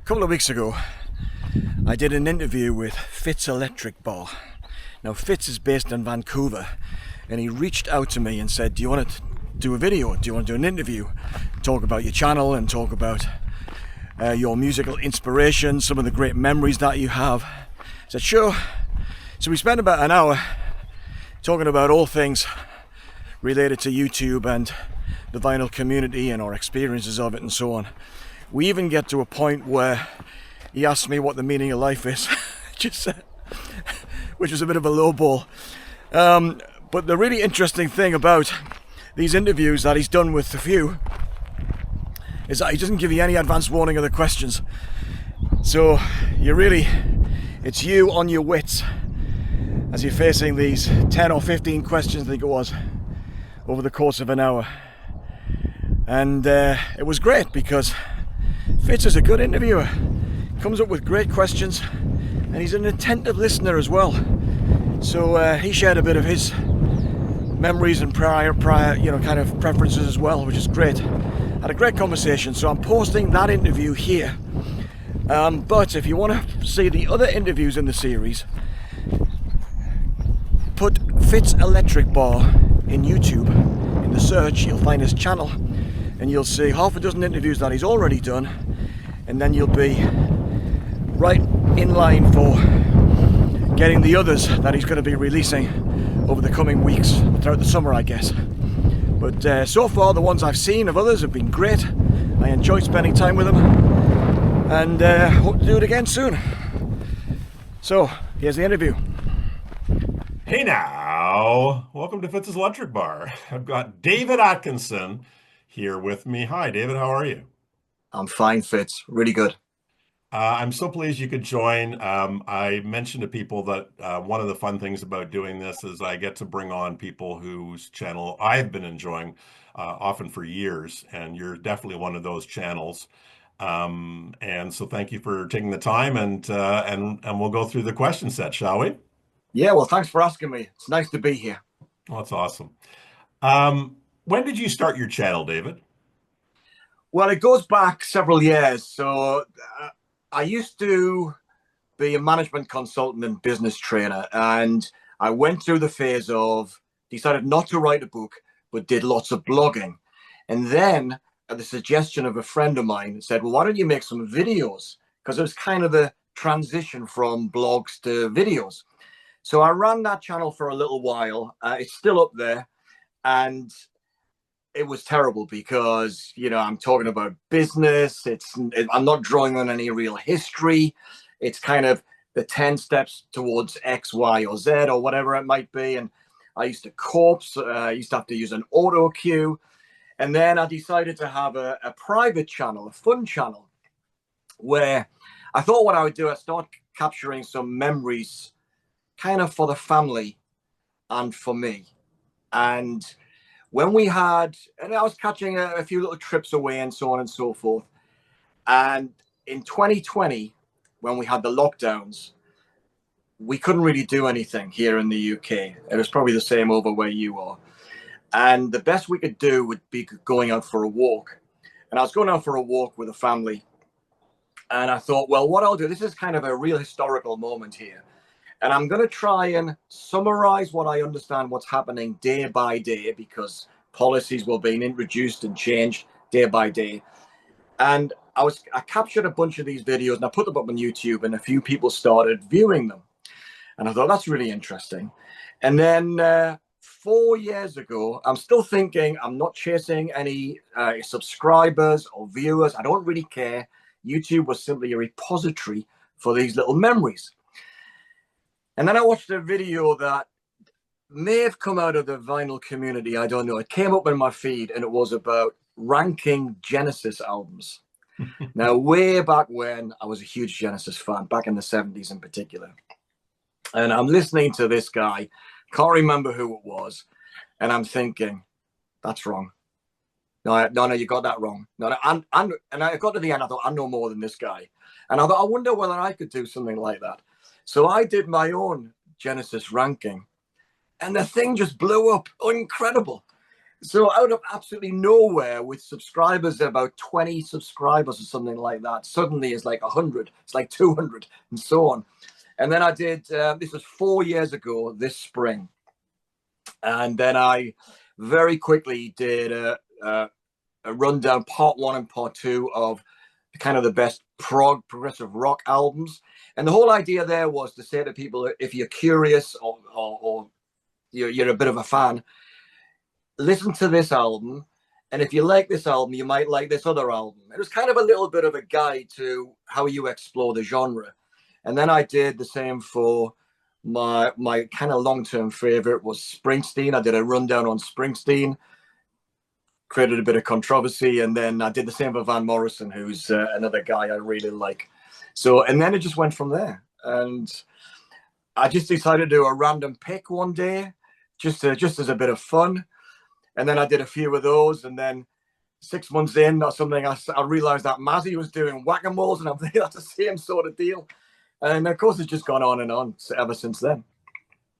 A couple of weeks ago, I did an interview with Fitz Electric Bar. Now, Fitz is based in Vancouver, and he reached out to me and said, do you want to do a video? Do you want to do an interview? Talk about your channel and talk about your musical inspiration, some of the great memories that you have. I said, sure. So we spent about an hour talking about all things related to YouTube and the vinyl community and our experiences of it and so on. We even get to a point where he asked me what the meaning of life is, which was a bit of a low ball. But the really interesting thing about these interviews that he's done with a few is that he doesn't give you any advance warning of the questions. So it's you on your wits as you're facing these 10 or 15 questions, I think it was, over the course of an hour. And it was great because Fitz is a good interviewer, comes up with great questions, and he's an attentive listener as well. So he shared a bit of his memories and prior kind of preferences as well, which is great. Had a great conversation, so I'm posting that interview here. But if you want to see the other interviews in the series, put Fitz Electric Bar in YouTube. In the search, you'll find his channel, and you'll see half a dozen interviews that he's already done, and then you'll be right in line for getting the others that he's going to be releasing over the coming weeks, throughout the summer, I guess. But so far, the ones I've seen of others have been great. I enjoyed spending time with them, and hope to do it again soon. So, here's the interview. Hey now, welcome to Fitz's Electric Bar. I've got David Atkinson here with me. Hi, David, how are you? I'm fine, Fitz. Really good. I'm so pleased you could join. I mentioned to people that one of the fun things about doing this is I get to bring on people whose channel I've been enjoying often for years, and you're definitely one of those channels. And so thank you for taking the time, and we'll go through the question set, shall we? Yeah, well, thanks for asking me. It's nice to be here. Well, that's awesome. When did you start your channel, David? Well, it goes back several years. So I used to be a management consultant and business trainer, and I went through the phase of decided not to write a book, but did lots of blogging. And then at the suggestion of a friend of mine said, well, why don't you make some videos? Because it was kind of the transition from blogs to videos. So I ran that channel for a little while. It's still up there, and it was terrible because, I'm talking about business. I'm not drawing on any real history. It's kind of the 10 steps towards X, Y, or Z, or whatever it might be. And I used to corpse. I used to have to use an auto cue. And then I decided to have a private channel, a fun channel, where I thought what I would do, I'd start capturing some memories kind of for the family and for me. And when I was catching a few little trips away and so on and so forth. And in 2020, when we had the lockdowns, we couldn't really do anything here in the UK. It was probably the same over where you are. And the best we could do would be going out for a walk. And I was going out for a walk with a family. And I thought, well, what I'll do, this is kind of a real historical moment here. And I'm going to try and summarize what I understand what's happening day by day, because policies were being introduced and changed day by day. And I captured a bunch of these videos and I put them up on YouTube, and a few people started viewing them. And I thought, that's really interesting. And then 4 years ago, I'm still thinking, I'm not chasing any subscribers or viewers. I don't really care. YouTube was simply a repository for these little memories. And then I watched a video that may have come out of the vinyl community. I don't know. It came up in my feed, and it was about ranking Genesis albums. Now, way back when, I was a huge Genesis fan, back in the 70s in particular. And I'm listening to this guy, can't remember who it was, and I'm thinking, that's wrong. No, you got that wrong. No, and I got to the end, I thought, I know more than this guy. And I thought, I wonder whether I could do something like that. So I did my own Genesis ranking, and the thing just blew up. Incredible. So out of absolutely nowhere, with subscribers, about 20 subscribers or something like that, suddenly it's like 100, it's like 200 and so on. And then I did, this was 4 years ago this spring. And then I very quickly did a rundown, part one and part two of kind of the best progressive rock albums. And the whole idea there was to say to people, if you're curious or you're a bit of a fan, listen to this album. And if you like this album, you might like this other album. It was kind of a little bit of a guide to how you explore the genre. And then I did the same for my kind of long-term favorite was Springsteen. I did a rundown on Springsteen, created a bit of controversy, and then I did the same for Van Morrison, who's another guy I really like. So, and then it just went from there. And I just decided to do a random pick one day, just as a bit of fun. And then I did a few of those, and then 6 months in or something, I realized that Mazzy was doing whack-a-moles, and I'm thinking that's the same sort of deal. And of course, it's just gone on and on ever since then.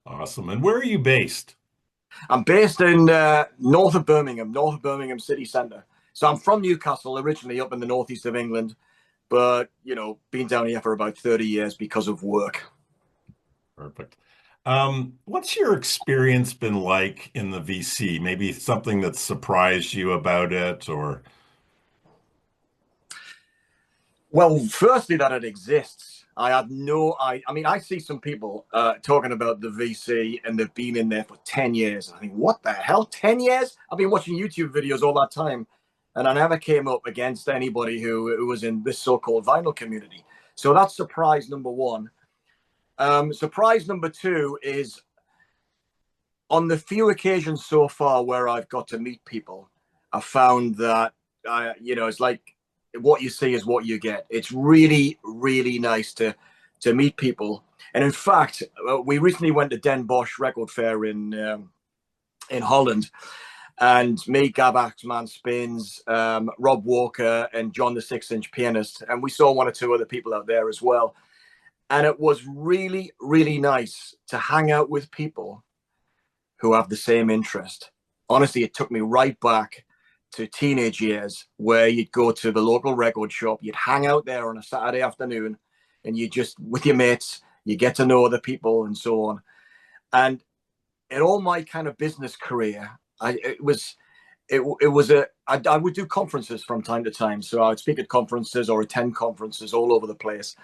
Awesome. And where are you based? I'm based in north of Birmingham city centre. So I'm from Newcastle, originally up in the northeast of England, but, you know, been down here for about 30 years because of work. Perfect. What's your experience been like in the VC? Maybe something that surprised you about it, or Well, firstly, that it exists. I had no, I mean, I see some people talking about the VC and they've been in there for 10 years. I think, what the hell, 10 years? I've been watching YouTube videos all that time, and I never came up against anybody who was in this so-called vinyl community. So that's surprise number one. Surprise number two is on the few occasions so far where I've got to meet people, I found that, you know, it's like what you see is what you get. It's really, really nice to meet people. And in fact, we recently went to Den Bosch Record Fair in Holland, and me, Gab Axman Spins, Rob Walker, and John the 6-inch pianist, and we saw one or two other people out there as well. And it was really, really nice to hang out with people who have the same interest. Honestly, it took me right back to teenage years where you'd go to the local record shop, you'd hang out there on a Saturday afternoon, and you just, with your mates, you get to know other people and so on. And in all my kind of business career, I would do conferences from time to time. So I would speak at conferences or attend conferences all over the place.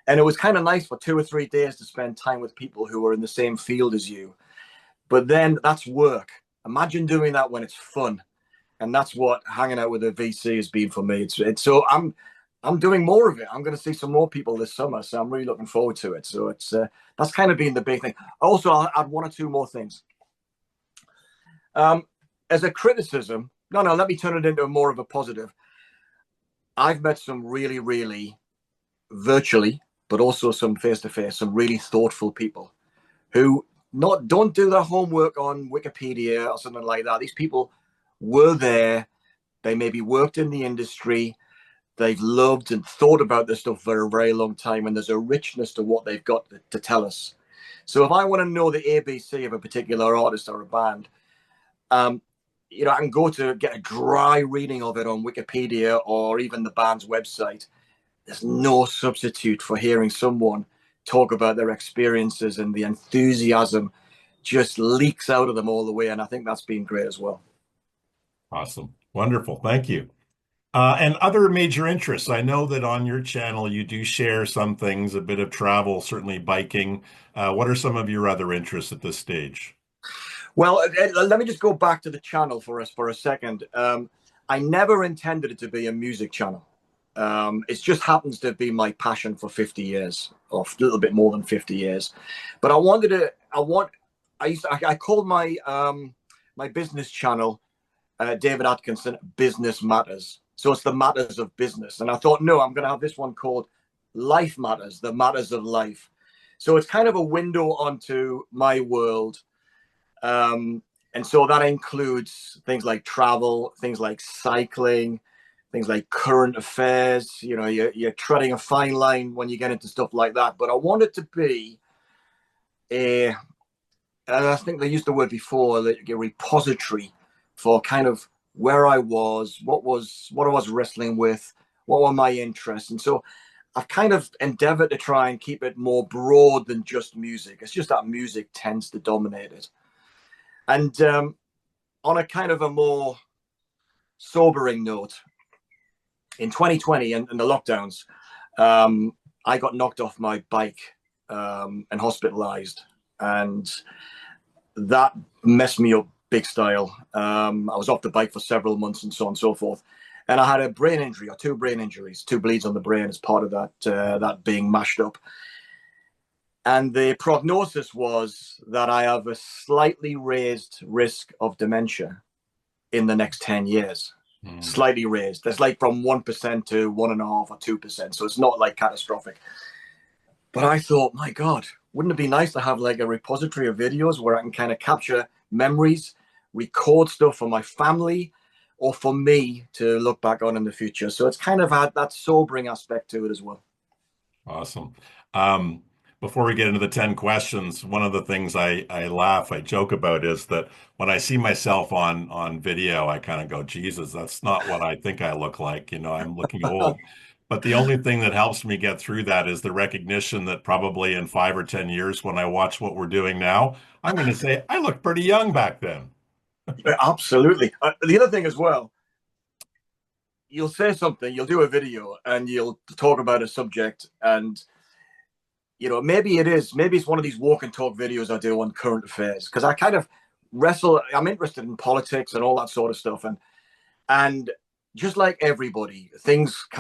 And it was kind of nice for 2 or 3 days to spend time with people who were in the same field as you. But then that's work. Imagine doing that when it's fun. And that's what hanging out with a VC has been for me. It's so I'm doing more of it. I'm going to see some more people this summer, so I'm really looking forward to it. So it's that's kind of been the big thing. Also, I'll add one or two more things. As a criticism, let me turn it into more of a positive. I've met some really, really virtually, but also some face-to-face, some really thoughtful people who don't do their homework on Wikipedia or something like that. These people were there. They maybe worked in the industry. They've loved and thought about this stuff for a very long time, and there's a richness to what they've got to tell us. So if I want to know the ABC of a particular artist or a band, you know, I can go to get a dry reading of it on Wikipedia or even the band's website. There's no substitute for hearing someone talk about their experiences, and the enthusiasm just leaks out of them all the way. And I think that's been great as well. awesome. Wonderful. Thank you. And other major interests. I know that on your channel you do share some things, a bit of travel, certainly biking. What are some of your other interests at this stage? Well, let me just go back to the channel for us for a second. I never intended it to be a music channel. It just happens to be my passion for 50 years, or a little bit more than 50 years. But I called my my business channel, David Atkinson Business Matters. So it's the matters of business. And I thought, no, I'm going to have this one called Life Matters, the matters of life. So it's kind of a window onto my world. And so that includes things like travel, things like cycling, things like current affairs. You know, you're treading a fine line when you get into stuff like that. But I want it to be and I think they used the word before, like a repository for kind of where I was, what I was wrestling with, what were my interests. And so I've kind of endeavored to try and keep it more broad than just music. It's just that music tends to dominate it. And on a kind of a more sobering note, in 2020 and the lockdowns, I got knocked off my bike and hospitalized. And that messed me up big style. I was off the bike for several months and so on and so forth. And I had a brain injury, or two brain injuries, two bleeds on the brain as part of that being mashed up. And the prognosis was that I have a slightly raised risk of dementia in the next 10 years. Slightly raised. That's like from 1% to 1.5% or 2%. So it's not like catastrophic. But I thought, my God, wouldn't it be nice to have like a repository of videos where I can kind of capture memories, record stuff for my family, or for me to look back on in the future. So it's kind of had that sobering aspect to it as well. Awesome. Before we get into the 10 questions, one of the things I joke about is that when I see myself on video, I kind of go, Jesus, that's not what I think I look like. You know, I'm looking old. But the only thing that helps me get through that is the recognition that probably in 5 or 10 years, when I watch what we're doing now, I'm going to say, I look pretty young back then. Yeah, absolutely. The other thing as well, you'll say something, you'll do a video and you'll talk about a subject, and you know, maybe it's one of these walk and talk videos I do on current affairs, because I kind of I'm interested in politics and all that sort of stuff, and just like everybody, things I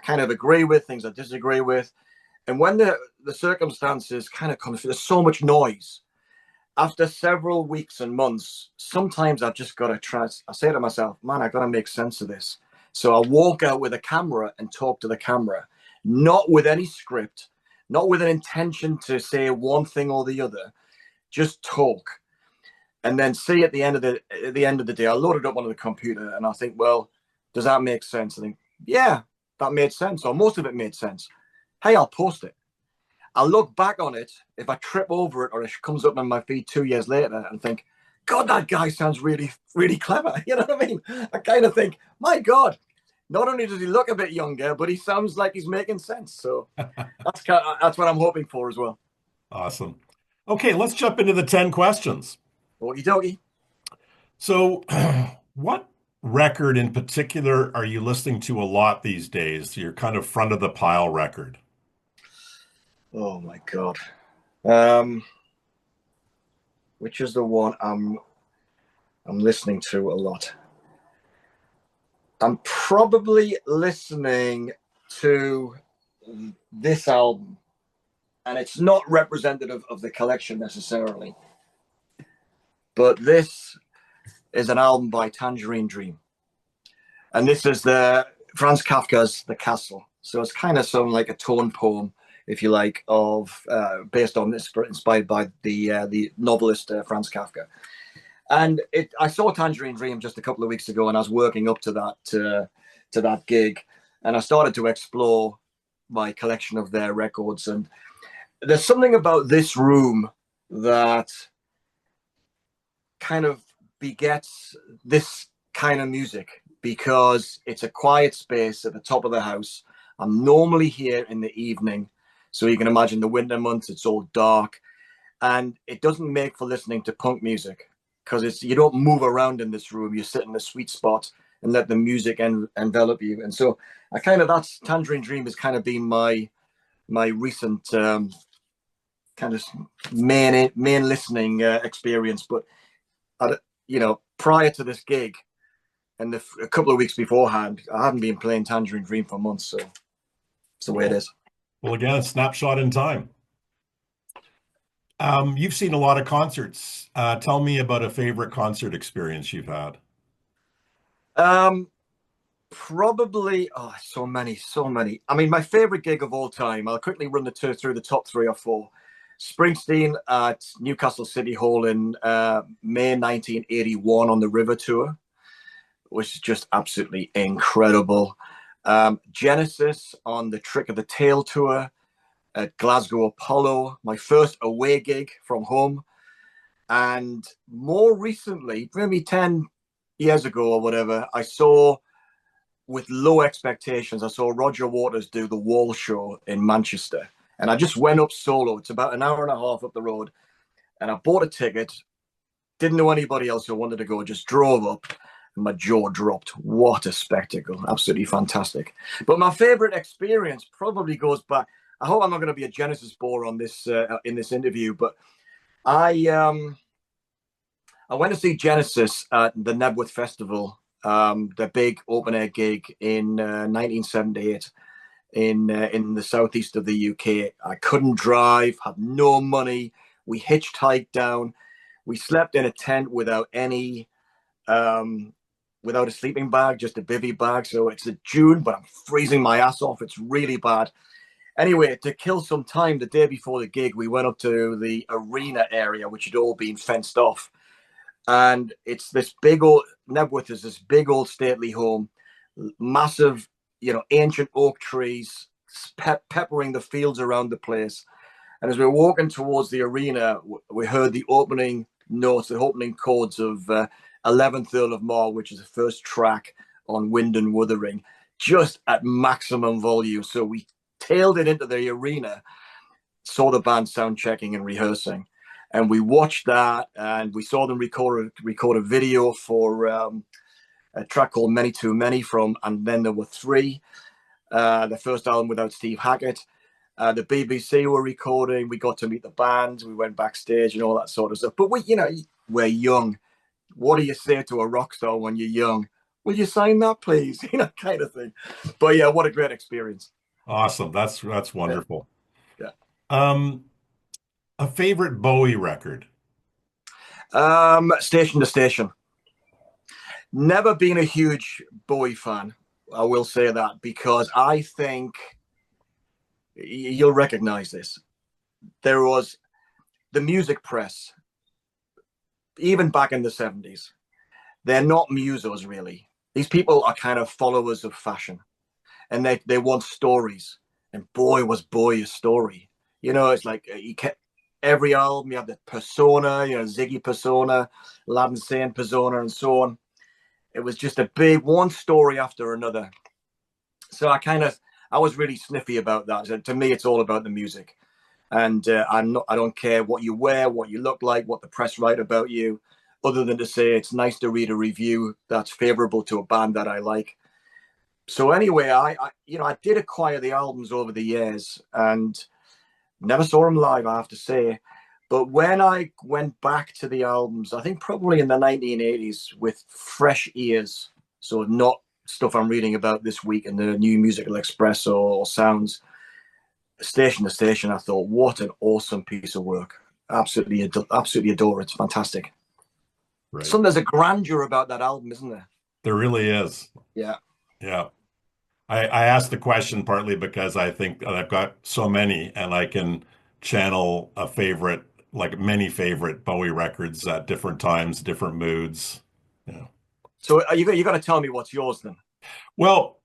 kind of agree with, things I disagree with. And when the circumstances kind of come, there's so much noise. After several weeks and months, sometimes I've just got to try. I say to myself, man, I got to make sense of this. So I walk out with a camera and talk to the camera, not with any script, not with an intention to say one thing or the other, just talk. And then see at the end of the day, I load it up onto the computer and I think, well, does that make sense? I think, yeah, that made sense, or most of it made sense. Hey, I'll post it. I'll look back on it if I trip over it or it comes up on my feed 2 years later and think, God, that guy sounds really, really clever. You know what I mean? I kind of think, my God, not only does he look a bit younger, but he sounds like he's making sense. So that's what I'm hoping for as well. Awesome. Okay, let's jump into the 10 questions. Okie dokie. So, what record in particular are you listening to a lot these days? Your kind of front of the pile record. Oh my God. Which is the one I'm listening to a lot? I'm probably listening to this album, and it's not representative of the collection necessarily, but this is an album by Tangerine Dream, and this is the Franz Kafka's The Castle. So it's kind of some like a tone poem, if you like, of based on this, inspired by the novelist Franz Kafka. And I saw Tangerine Dream just a couple of weeks ago, and I was working up to that gig, and I started to explore my collection of their records. And there's something about this room that kind of begets this kind of music, because it's a quiet space at the top of the house. I'm normally here in the evening, so you can imagine the winter months, it's all dark, and it doesn't make for listening to punk music, because you don't move around in this room. You sit in a sweet spot and let the music envelop you. And so that's Tangerine Dream has kind of been my recent kind of main listening experience. But prior to this gig and a couple of weeks beforehand, I haven't been playing Tangerine Dream for months. So it's the way it is. Well, again, a snapshot in time. You've seen a lot of concerts. Tell me about a favorite concert experience you've had. Probably, so many. I mean, my favorite gig of all time, I'll quickly run through the top 3 or 4. Springsteen at Newcastle City Hall in May 1981 on the River Tour, which is just absolutely incredible. Genesis on the Trick of the Tail Tour at Glasgow Apollo, my first away gig from home. And more recently, maybe 10, years ago or whatever, I saw with low expectations, I saw Roger Waters do the Wall show in Manchester. And I just went up solo. It's about an hour and a half up the road. And I bought a ticket, didn't know anybody else who wanted to go, just drove up. And my jaw dropped. What a spectacle. Absolutely fantastic. But my favorite experience probably goes back. I hope I'm not going to be a Genesis bore on this in this interview, but I went to see Genesis at the Nebworth Festival, the big open air gig in 1978 in the southeast of the UK. I couldn't drive, had no money. We hitchhiked down. We slept in a tent without without a sleeping bag, just a bivy bag. So it's a June, but I'm freezing my ass off. It's really bad. Anyway, to kill some time, the day before the gig, we went up to the arena area, which had all been fenced off. And it's this big old Nebworth is this big old stately home, massive, ancient oak trees peppering the fields around the place. And as we were walking towards the arena, we heard the opening notes, the opening chords of 11th Earl of Mar, which is the first track on Wind and Wuthering, just at maximum volume. So we tailed it into the arena, saw the band sound checking and rehearsing. And we watched that, and we saw them record a video for a track called Many Too Many from And Then There Were Three, the first album without Steve Hackett. The BBC were recording. We got to meet the band. We went backstage and all that sort of stuff. But we're young. What do you say to a rock star when you're young? Will you sign that, please? Kind of thing. But yeah, what a great experience. Awesome. That's wonderful. Yeah. A favorite Bowie record? Station to Station. Never been a huge Bowie fan. I will say that, because I think you'll recognize this. There was the music press, even back in the 70s. They're not musos, really. These people are kind of followers of fashion, and they want stories. And boy, was Bowie a story. It's like every album, you have the persona, Ziggy persona, Aladdin Sane persona, and so on. It was just a big one story after another. So I was really sniffy about that. So to me, it's all about the music. And I don't care what you wear, what you look like, what the press write about you, other than to say it's nice to read a review that's favorable to a band that I like. So anyway, I did acquire the albums over the years and never saw them live, I have to say. But when I went back to the albums, I think probably in the 1980s with fresh ears, so not stuff I'm reading about this week in the New Musical Express or Sounds, Station to Station, I thought, what an awesome piece of work. Absolutely adore it. It's fantastic. Right. There's a grandeur about that album, isn't there? There really is. Yeah. Yeah. I asked the question partly because I think I've got so many, and I can channel a favorite, like many favorite Bowie records at different times, different moods. Yeah. So you got to tell me what's yours then. Well,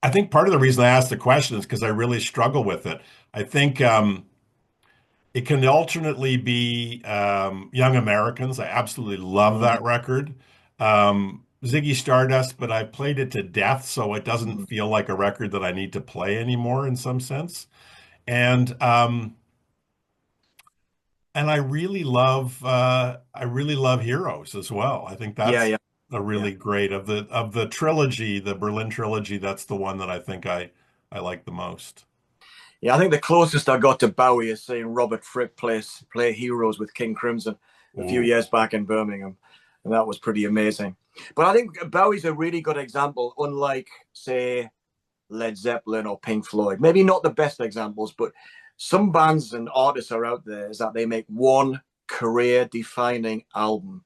I think part of the reason I asked the question is because I really struggle with it. I think it can alternately be Young Americans. I absolutely love that record. Ziggy Stardust, but I played it to death, so it doesn't feel like a record that I need to play anymore in some sense. And I really love Heroes as well. I think that's Yeah. a really great of the trilogy, the Berlin trilogy. That's the one that I think I like the most. Yeah, I think the closest I got to Bowie is seeing Robert Fripp play Heroes with King Crimson a few Ooh. years back in Birmingham, and that was pretty amazing. But I think Bowie's a really good example, unlike, say, Led Zeppelin or Pink Floyd. Maybe not the best examples, but some bands and artists are out there is that they make one career-defining album,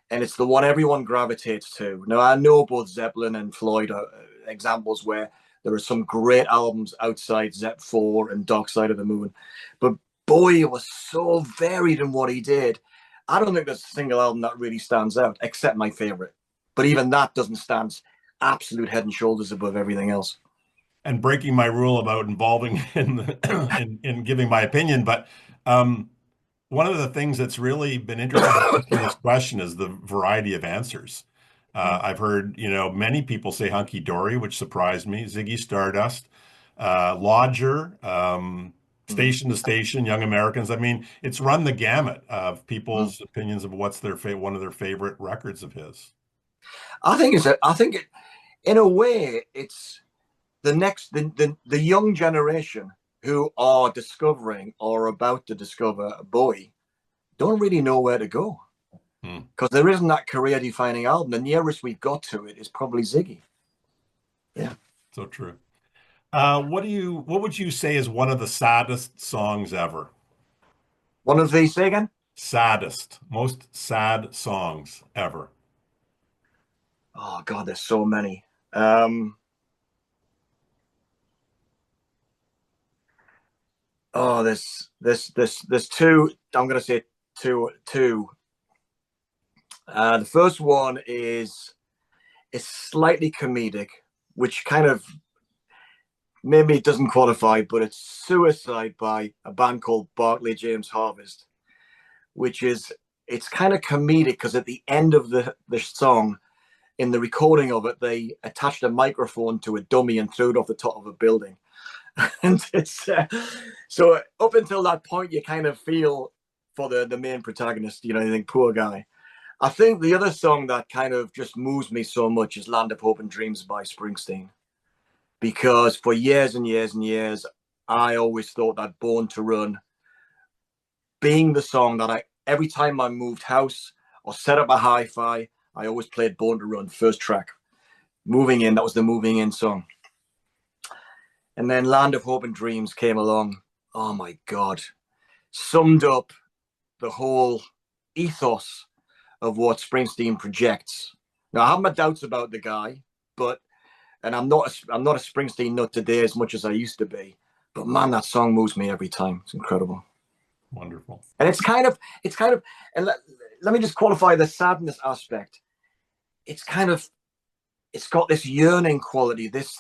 and it's the one everyone gravitates to. Now, I know both Zeppelin and Floyd are examples where there are some great albums outside Zepp 4 and Dark Side of the Moon, but Bowie was so varied in what he did. I don't think there's a single album that really stands out, except my favorite. But even that doesn't stand absolute head and shoulders above everything else. And breaking my rule about involving in giving my opinion, but one of the things that's really been interesting in asking this question is the variety of answers. I've heard, many people say hunky dory, which surprised me. Ziggy Stardust, Lodger, Mm. Station to Station, Young Americans. I mean, it's run the gamut of Mm. people's opinions of what's one of their favorite records of his. In a way, it's the young generation who are discovering or about to discover Bowie don't really know where to go Hmm. because there isn't that career defining album. The nearest we've got to it is probably Ziggy. Yeah. So true. What would you say is one of the saddest songs ever? One of these, say again? Saddest, most sad songs ever. Oh God, there's so many. Um, oh, there's two. I'm gonna say two. The first one is slightly comedic, which kind of maybe it doesn't qualify, but it's "Suicide" by a band called Barclay James Harvest, which is it's kind of comedic because at the end of the song, in the recording of it, they attached a microphone to a dummy and threw it off the top of a building. And it's so up until that point, you kind of feel for the main protagonist. You think poor guy. I think the other song that kind of just moves me so much is "Land of Hope and Dreams" by Springsteen, because for years and years and years, I always thought that "Born to Run" being the song that every time I moved house or set up a hi-fi, I always played "Born to Run" first track. Moving in, that was the moving in song. And then "Land of Hope and Dreams" came along. Oh my God. Summed up the whole ethos of what Springsteen projects. Now, I have my doubts about the guy, and I'm not a Springsteen nut today as much as I used to be. But man, that song moves me every time. It's incredible. Wonderful. And and let me just qualify the sadness aspect. It's kind of, it's got this yearning quality, this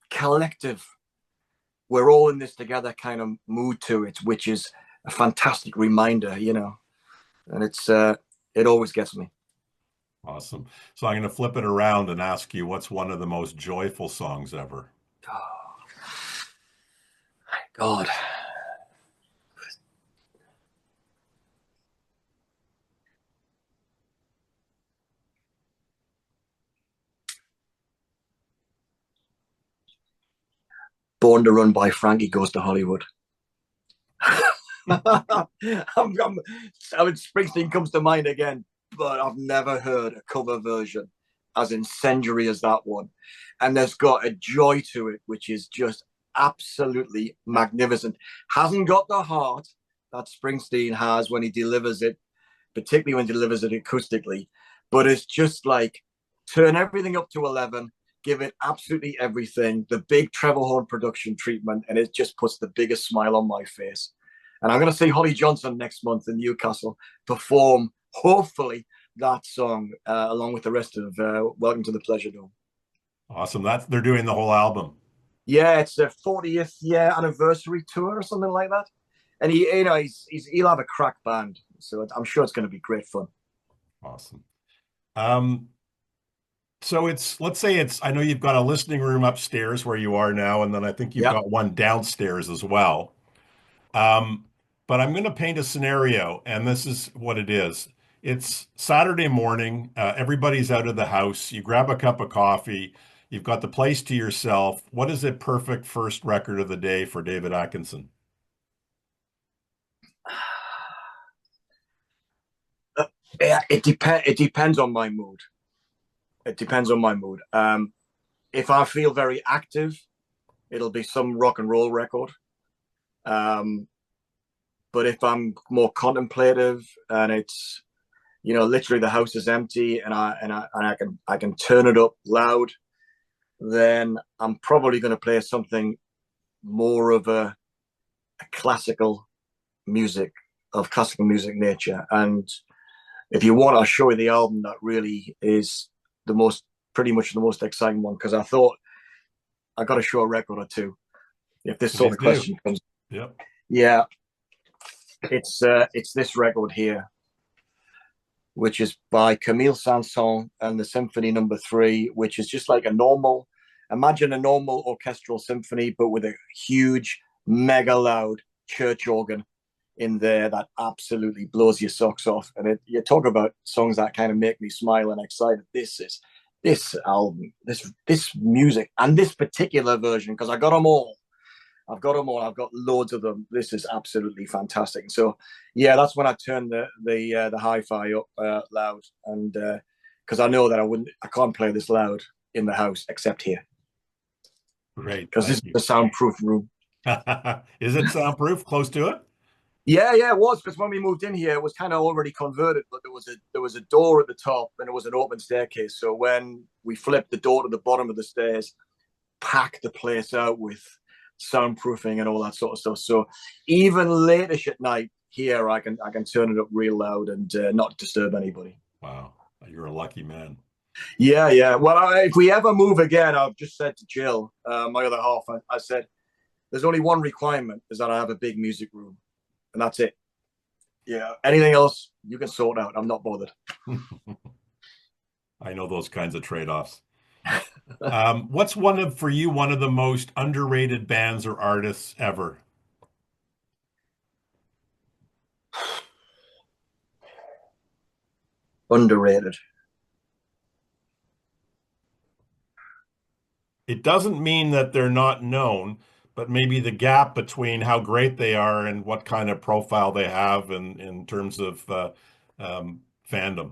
collective, we're all in this together kind of mood to it, which is a fantastic reminder, and it always gets me. Awesome. So I'm going to flip it around and ask you, what's one of the most joyful songs ever? Oh, my God. "Born to Run" by Frankie Goes to Hollywood. I mean, Springsteen comes to mind again, but I've never heard a cover version as incendiary as that one. And there's got a joy to it, which is just absolutely magnificent. Hasn't got the heart that Springsteen has when he delivers it, particularly when he delivers it acoustically, but it's just like turn everything up to 11, give it absolutely everything, the big Trevor Horn production treatment, and it just puts the biggest smile on my face. And I'm going to see Holly Johnson next month in Newcastle perform, hopefully, that song along with the rest of Welcome to the Pleasure Dome. Awesome. They're doing the whole album. Yeah, it's a 40th year anniversary tour or something like that. And he'll have a crack band, so I'm sure it's going to be great fun. Awesome. So let's say I know you've got a listening room upstairs where you are now, and then I think you've Yeah. got one downstairs as well. Um, but I'm going to paint a scenario, and this is what it is. It's Saturday morning. Everybody's out of the house. You grab a cup of coffee. You've got the place to yourself. What is a perfect first record of the day for David Atkinson? Yeah, it depends on my mood. It depends on my mood. If I feel very active, it'll be some rock and roll record. But if I'm more contemplative and it's literally the house is empty and I can turn it up loud, then I'm probably going to play something more of a classical music nature. And if you want, I'll show you the album that really is pretty much the most exciting one, because I thought I got to show a record or two if this sort Please of do. question comes. Yep. Yeah, it's this record here, which is by Camille Saint-Saëns and the Symphony Number 3, which is just like a normal, imagine a normal orchestral symphony, but with a huge, mega loud church organ in there that absolutely blows your socks off. And you talk about songs that kind of make me smile and excited. This album, this music, and this particular version, because I got them all. I've got them all. I've got loads of them. This is absolutely fantastic. So, yeah, that's when I turned the hi-fi up loud, and because I know that I can't play this loud in the house except here. Great, because this is a soundproof room. Is it soundproof? Close to it? Yeah, it was, because when we moved in here, it was kind of already converted, but there was a door at the top and it was an open staircase. So when we flipped the door to the bottom of the stairs, packed the place out with soundproofing and all that sort of stuff. So even late-ish at night here, I can turn it up real loud and not disturb anybody. Wow, you're a lucky man. Yeah. Well, if we ever move again, I've just said to Jill, my other half, I said, there's only one requirement, is that I have a big music room. And that's it. Yeah. Anything else you can sort out. I'm not bothered. I know those kinds of trade-offs. What's for you, one of the most underrated bands or artists ever? Underrated. It doesn't mean that they're not known, but maybe the gap between how great they are and what kind of profile they have in terms of fandom.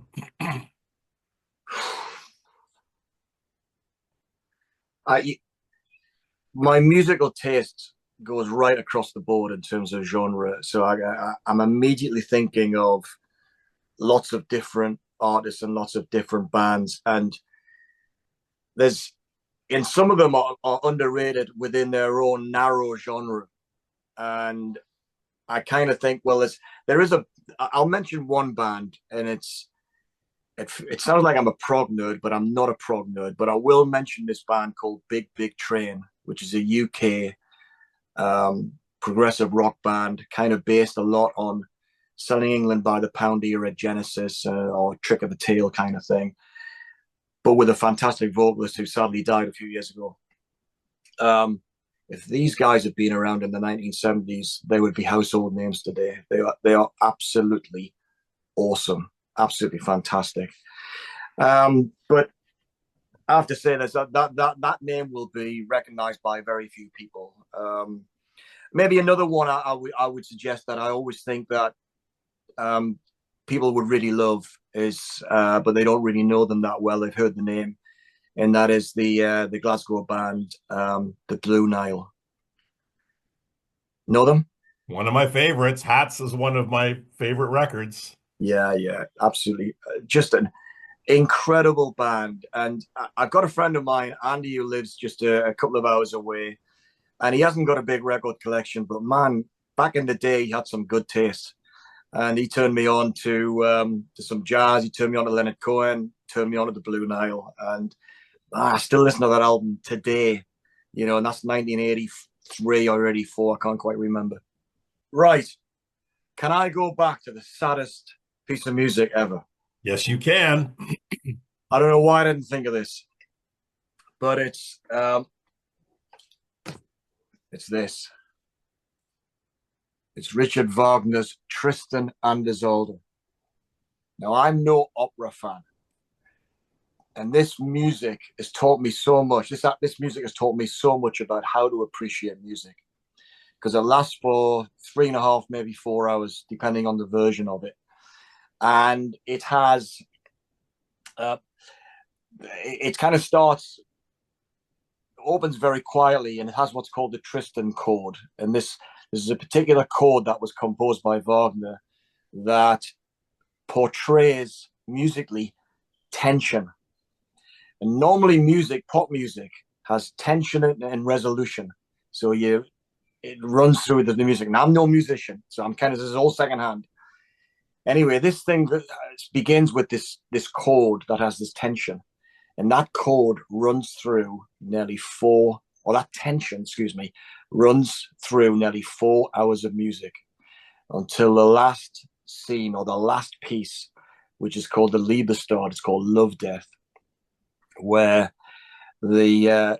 My musical taste goes right across the board in terms of genre. So I'm immediately thinking of lots of different artists and lots of different bands. And some of them are underrated within their own narrow genre. And I kind of think, well, I'll mention one band, and it sounds like I'm a prog nerd, but I'm not a prog nerd. But I will mention this band called Big Big Train, which is a UK progressive rock band, kind of based a lot on Selling England by the Pound era Genesis or Trick of the Tail kind of thing, but with a fantastic vocalist who sadly died a few years ago. If these guys had been around in the 1970s, they would be household names today. They are absolutely awesome, absolutely fantastic. But I have to say that name will be recognized by very few people. Maybe another one I would suggest that I always think that people would really love is, but they don't really know them that well. They've heard the name, and that is the Glasgow band, the Blue Nile. Know them? One of my favorites. Hats is one of my favorite records. Yeah, absolutely. Just an incredible band. And I've got a friend of mine, Andy, who lives just a couple of hours away, and he hasn't got a big record collection, but man, back in the day, he had some good taste. And he turned me on to some jazz. He turned me on to Leonard Cohen, turned me on to the Blue Nile. And I still listen to that album today, and that's 1983 or 84. I can't quite remember. Right. Can I go back to the saddest piece of music ever? Yes, you can. I don't know why I didn't think of this, but it's this. It's Richard Wagner's Tristan and Isolde. Now, I'm no opera fan, and this music has taught me so much. This music has taught me so much about how to appreciate music, because it lasts for 3.5, maybe 4 hours, depending on the version of it. And it has, it kind of opens very quietly, and it has what's called the Tristan chord. And this is a particular chord that was composed by Wagner that portrays musically tension. And normally pop music has tension and resolution. So it runs through the music. Now, I'm no musician, so this is all secondhand. Anyway, this thing begins with this chord that has this tension. And that chord runs through nearly 4 or that tension, excuse me, runs through nearly 4 hours of music until the last scene or the last piece, which is called the Liebestod. It's called Love Death, where the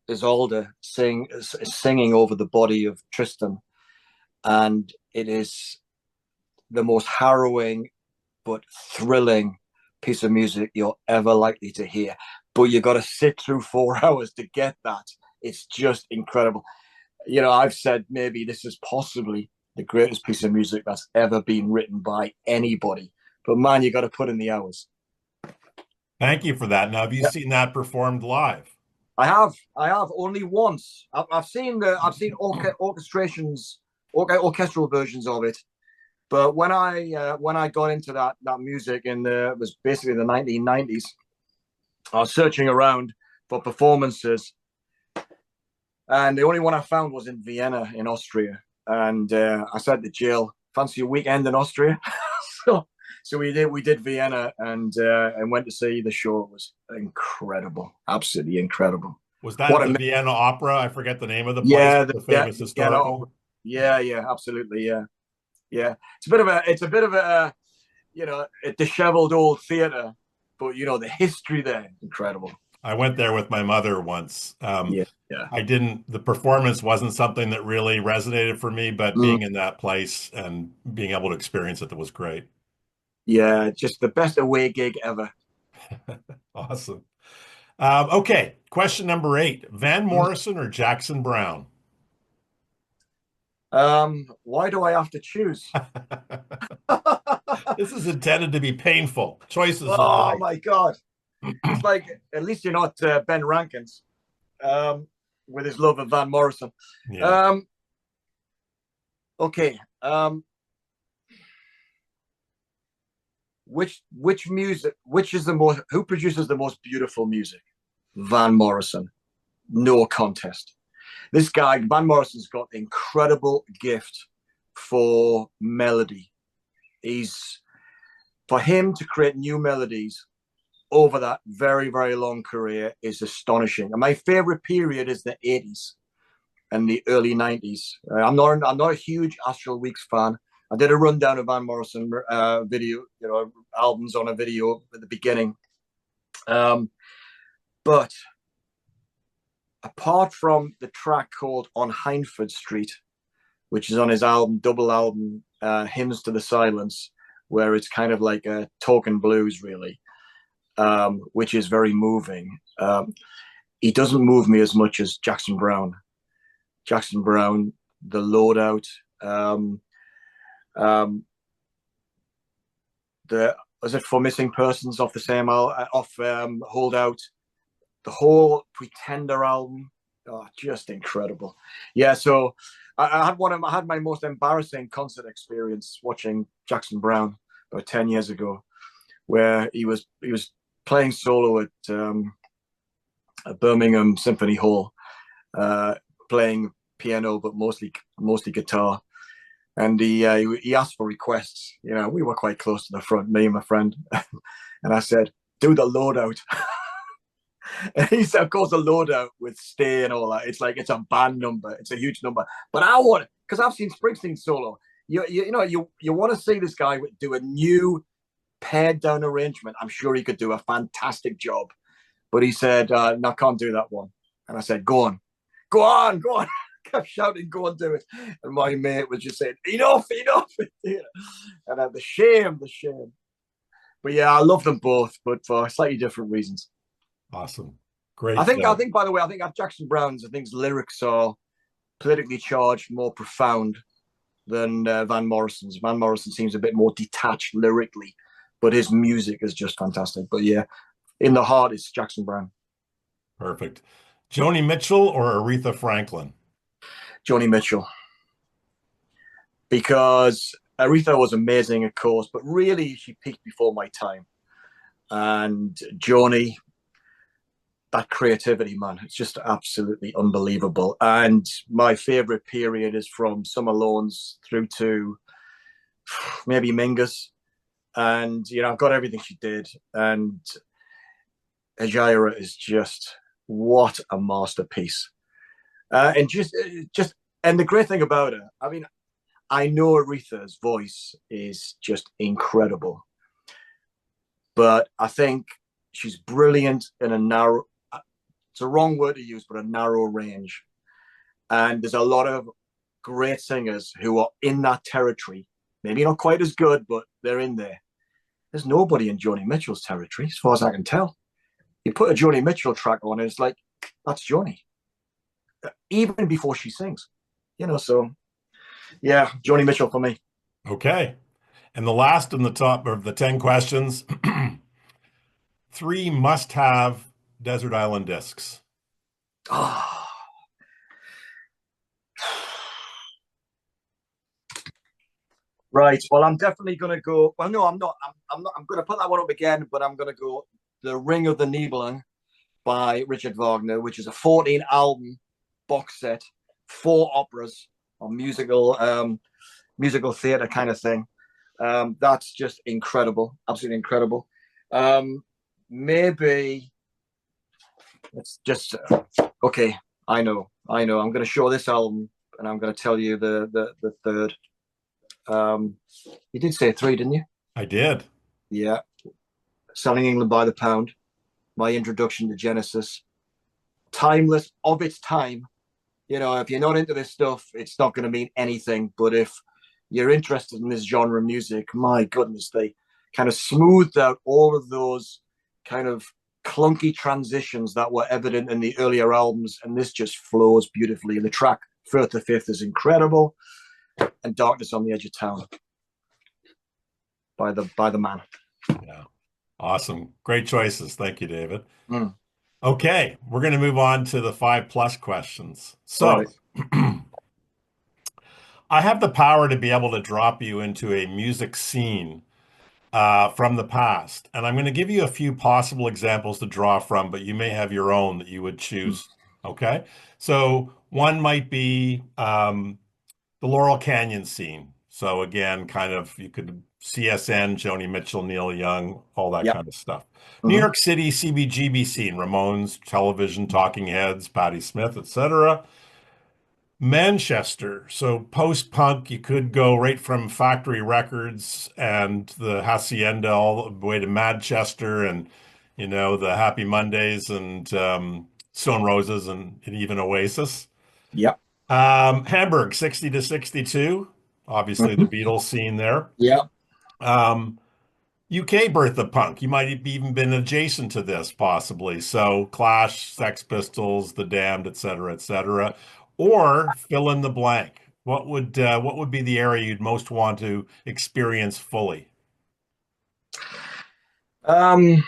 Isolde is singing over the body of Tristan, and it is the most harrowing but thrilling piece of music you're ever likely to hear. But you got to sit through 4 hours to get that. It's just incredible. You know, I've said maybe this is possibly the greatest piece of music that's ever been written by anybody. But man, you got to put in the hours. Thank you for that. Now, have you seen that performed live? I have only once. I've seen orchestrations, orchestral versions of it. But when I got into that music it was basically the 1990s, I was searching around for performances, and the only one I found was in Vienna, in Austria. And I said to Jill, "Fancy a weekend in Austria?" so we did Vienna, and went to see the show. It was incredible, absolutely incredible. Was that at the Vienna Opera? I forget the name of the place, Yeah, the famous historical. Yeah, absolutely, yeah. It's a bit of a a disheveled old theater, but the history there, incredible. I went there with my mother once. Yeah. The performance wasn't something that really resonated for me, but Mm. being in that place and being able to experience it, that was great. Yeah, just the best away gig ever. Awesome. Okay, question number 8. Van Morrison or Jackson Browne? Why do I have to choose? This is intended to be painful. Choices of Oh life. my God. It's like, at least you're not Ben Rankins with his love of Van Morrison. Yeah. Okay. Which music, who produces the most beautiful music? Van Morrison. No contest. This guy, Van Morrison's got incredible gift for melody. For him to create new melodies over that very, very long career is astonishing. And my favorite period is the 80s and the early 90s. I'm not a huge Astral Weeks fan. I did a rundown of Van Morrison video, albums on a video at the beginning. But apart from the track called On Hindford Street, which is on his double album, Hymns to the Silence, where it's kind of like a talking blues, really, which is very moving. He doesn't move me as much as Jackson Browne. Jackson Browne, The Loadout, was it For Missing Persons off the same Holdout, the whole Pretender album, just incredible. Yeah, so I had my most embarrassing concert experience watching Jackson Browne about 10 years ago, where he was playing solo at Birmingham Symphony Hall, playing piano but mostly guitar. And he asked for requests. We were quite close to the front, me and my friend, and I said, "Do the Loadout." And he said, of course, the Loadout with Stay and all that. It's like, it's a band number. It's a huge number. But I want it, because I've seen Springsteen solo. You want to see this guy do a new pared down arrangement. I'm sure he could do a fantastic job. But he said, no, I can't do that one. And I said, go on. I kept shouting, go on, do it. And my mate was just saying, enough. And the shame. But yeah, I love them both, but for slightly different reasons. Awesome. Great. I think, by the way, Jackson Browne's, lyrics are politically charged, more profound than Van Morrison's. Van Morrison seems a bit more detached lyrically, but his music is just fantastic. But yeah, in the heart, it's Jackson Browne. Perfect. Joni Mitchell or Aretha Franklin? Joni Mitchell. Because Aretha was amazing, of course, but really she peaked before my time. And Joni, that creativity, man, it's just absolutely unbelievable. And my favorite period is from Summer Lawns through to maybe Mingus. And I've got everything she did. And Ajira is just What a masterpiece. And and the great thing about her, I mean, I know Aretha's voice is just incredible, but I think she's brilliant in a narrow, it's a wrong word to use, but a narrow range. And there's a lot of great singers who are in that territory. Maybe not quite as good, but they're in there. There's nobody in Joni Mitchell's territory, as far as I can tell. You put a Joni Mitchell track on, and it's like, that's Joni, even before she sings. So yeah, Joni Mitchell for me. Okay. And the last in the top of the 10 questions, three must-have desert island discs. Oh. Right. Well, I'm definitely going to go. Well, no, I'm not. I'm not. I'm going to put that one up again, but I'm going to go The Ring of the Nibelung by Richard Wagner, which is a 14 album box set, four operas or musical theater kind of thing. That's just incredible, absolutely incredible. Maybe it's just okay. I know. I'm going to show this album, and I'm going to tell you the third. You did say three, didn't you? I did. Yeah. Selling England by the Pound. My introduction to Genesis. Timeless of its time. If you're not into this stuff, it's not going to mean anything. But if you're interested in this genre of music, my goodness, they kind of smoothed out all of those kind of clunky transitions that were evident in the earlier albums, and this just flows beautifully. The track Firth the Fifth is incredible, and Darkness on the Edge of Town by the man. Yeah. Awesome. Great choices. Thank you, David. Mm. Okay, we're going to move on to the 5+ questions. So, Right. I have the power to be able to drop you into a music scene from the past. And I'm going to give you a few possible examples to draw from, but you may have your own that you would Mm. choose. Okay. So one might be the Laurel Canyon scene. So again, kind of you could CSN, Joni Mitchell, Neil Young, all that Yeah. kind of stuff. New Mm-hmm. York City CBGB scene, Ramones, Television, Talking Heads, Patti Smith, etc. Manchester. So post-punk, you could go right from Factory Records and the Hacienda all the way to Manchester and, the Happy Mondays and Stone Roses and even Oasis. Yeah. Hamburg, 60 to 62. Obviously, the Mm-hmm. Beatles scene there. Yeah. Um, UK birth of punk. You might have even been adjacent to this, possibly. So Clash, Sex Pistols, The Damned, et cetera, et cetera. Or fill in the blank. What would be the area you'd most want to experience fully? Um.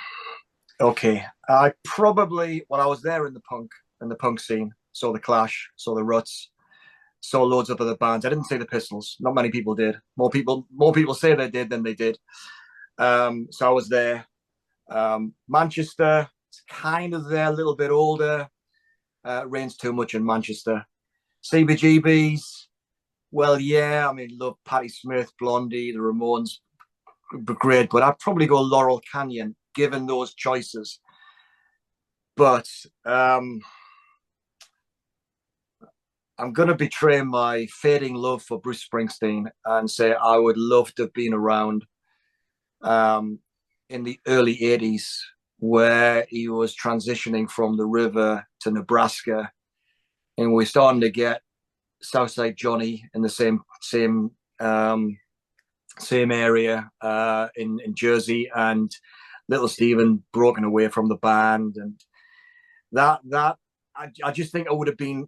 Okay. I probably I was there in the punk scene. Saw the Clash. Saw the Ruts. Saw loads of other bands. I didn't see the Pistols. Not many people did. More people say they did than they did. So I was there. Manchester, it's kind of there, a little bit older. Rains too much in Manchester. CBGBs, well, yeah, I mean, love Patti Smith, Blondie, the Ramones, great, but I'd probably go Laurel Canyon, given those choices. But I'm going to betray my fading love for Bruce Springsteen and say I would love to have been around um, in the early 80s where he was transitioning from the river to Nebraska. And we're starting to get Southside Johnny in the same area in Jersey, and Little Steven broken away from the band, and I just think I would have been.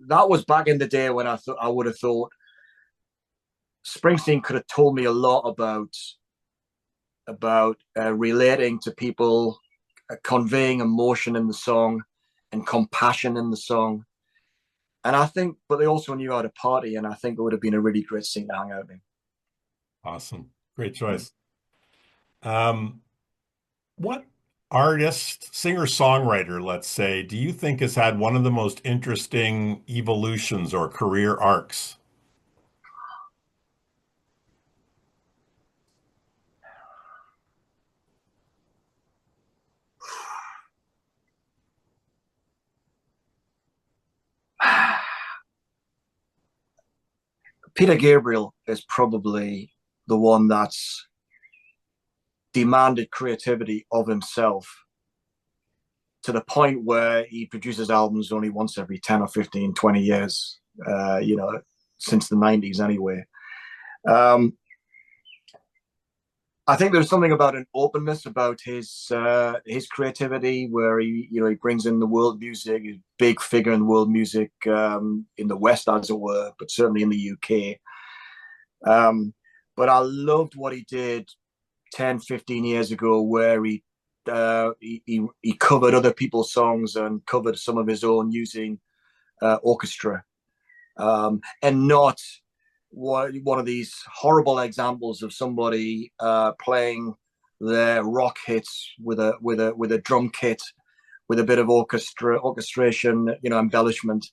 That was back in the day when I would have thought Springsteen could have told me a lot about relating to people, conveying emotion in the song, and compassion in the song. And I think, but they also knew how to party, and I think it would have been a really great scene to hang out in. Awesome. Great choice. What artist, singer-songwriter, let's say, do you think has had one of the most interesting evolutions or career arcs? Peter Gabriel is probably the one that's demanded creativity of himself to the point where he produces albums only once every 10 or 15, 20 years, since the 90s anyway. I think there's something about an openness about his creativity, where he brings in the world music, a big figure in world music, in the West, as it were, but certainly in the UK. But I loved what he did 10, 15 years ago, where he covered other people's songs and covered some of his own using orchestra, and not one of these horrible examples of somebody playing their rock hits with a drum kit with a bit of orchestration, embellishment.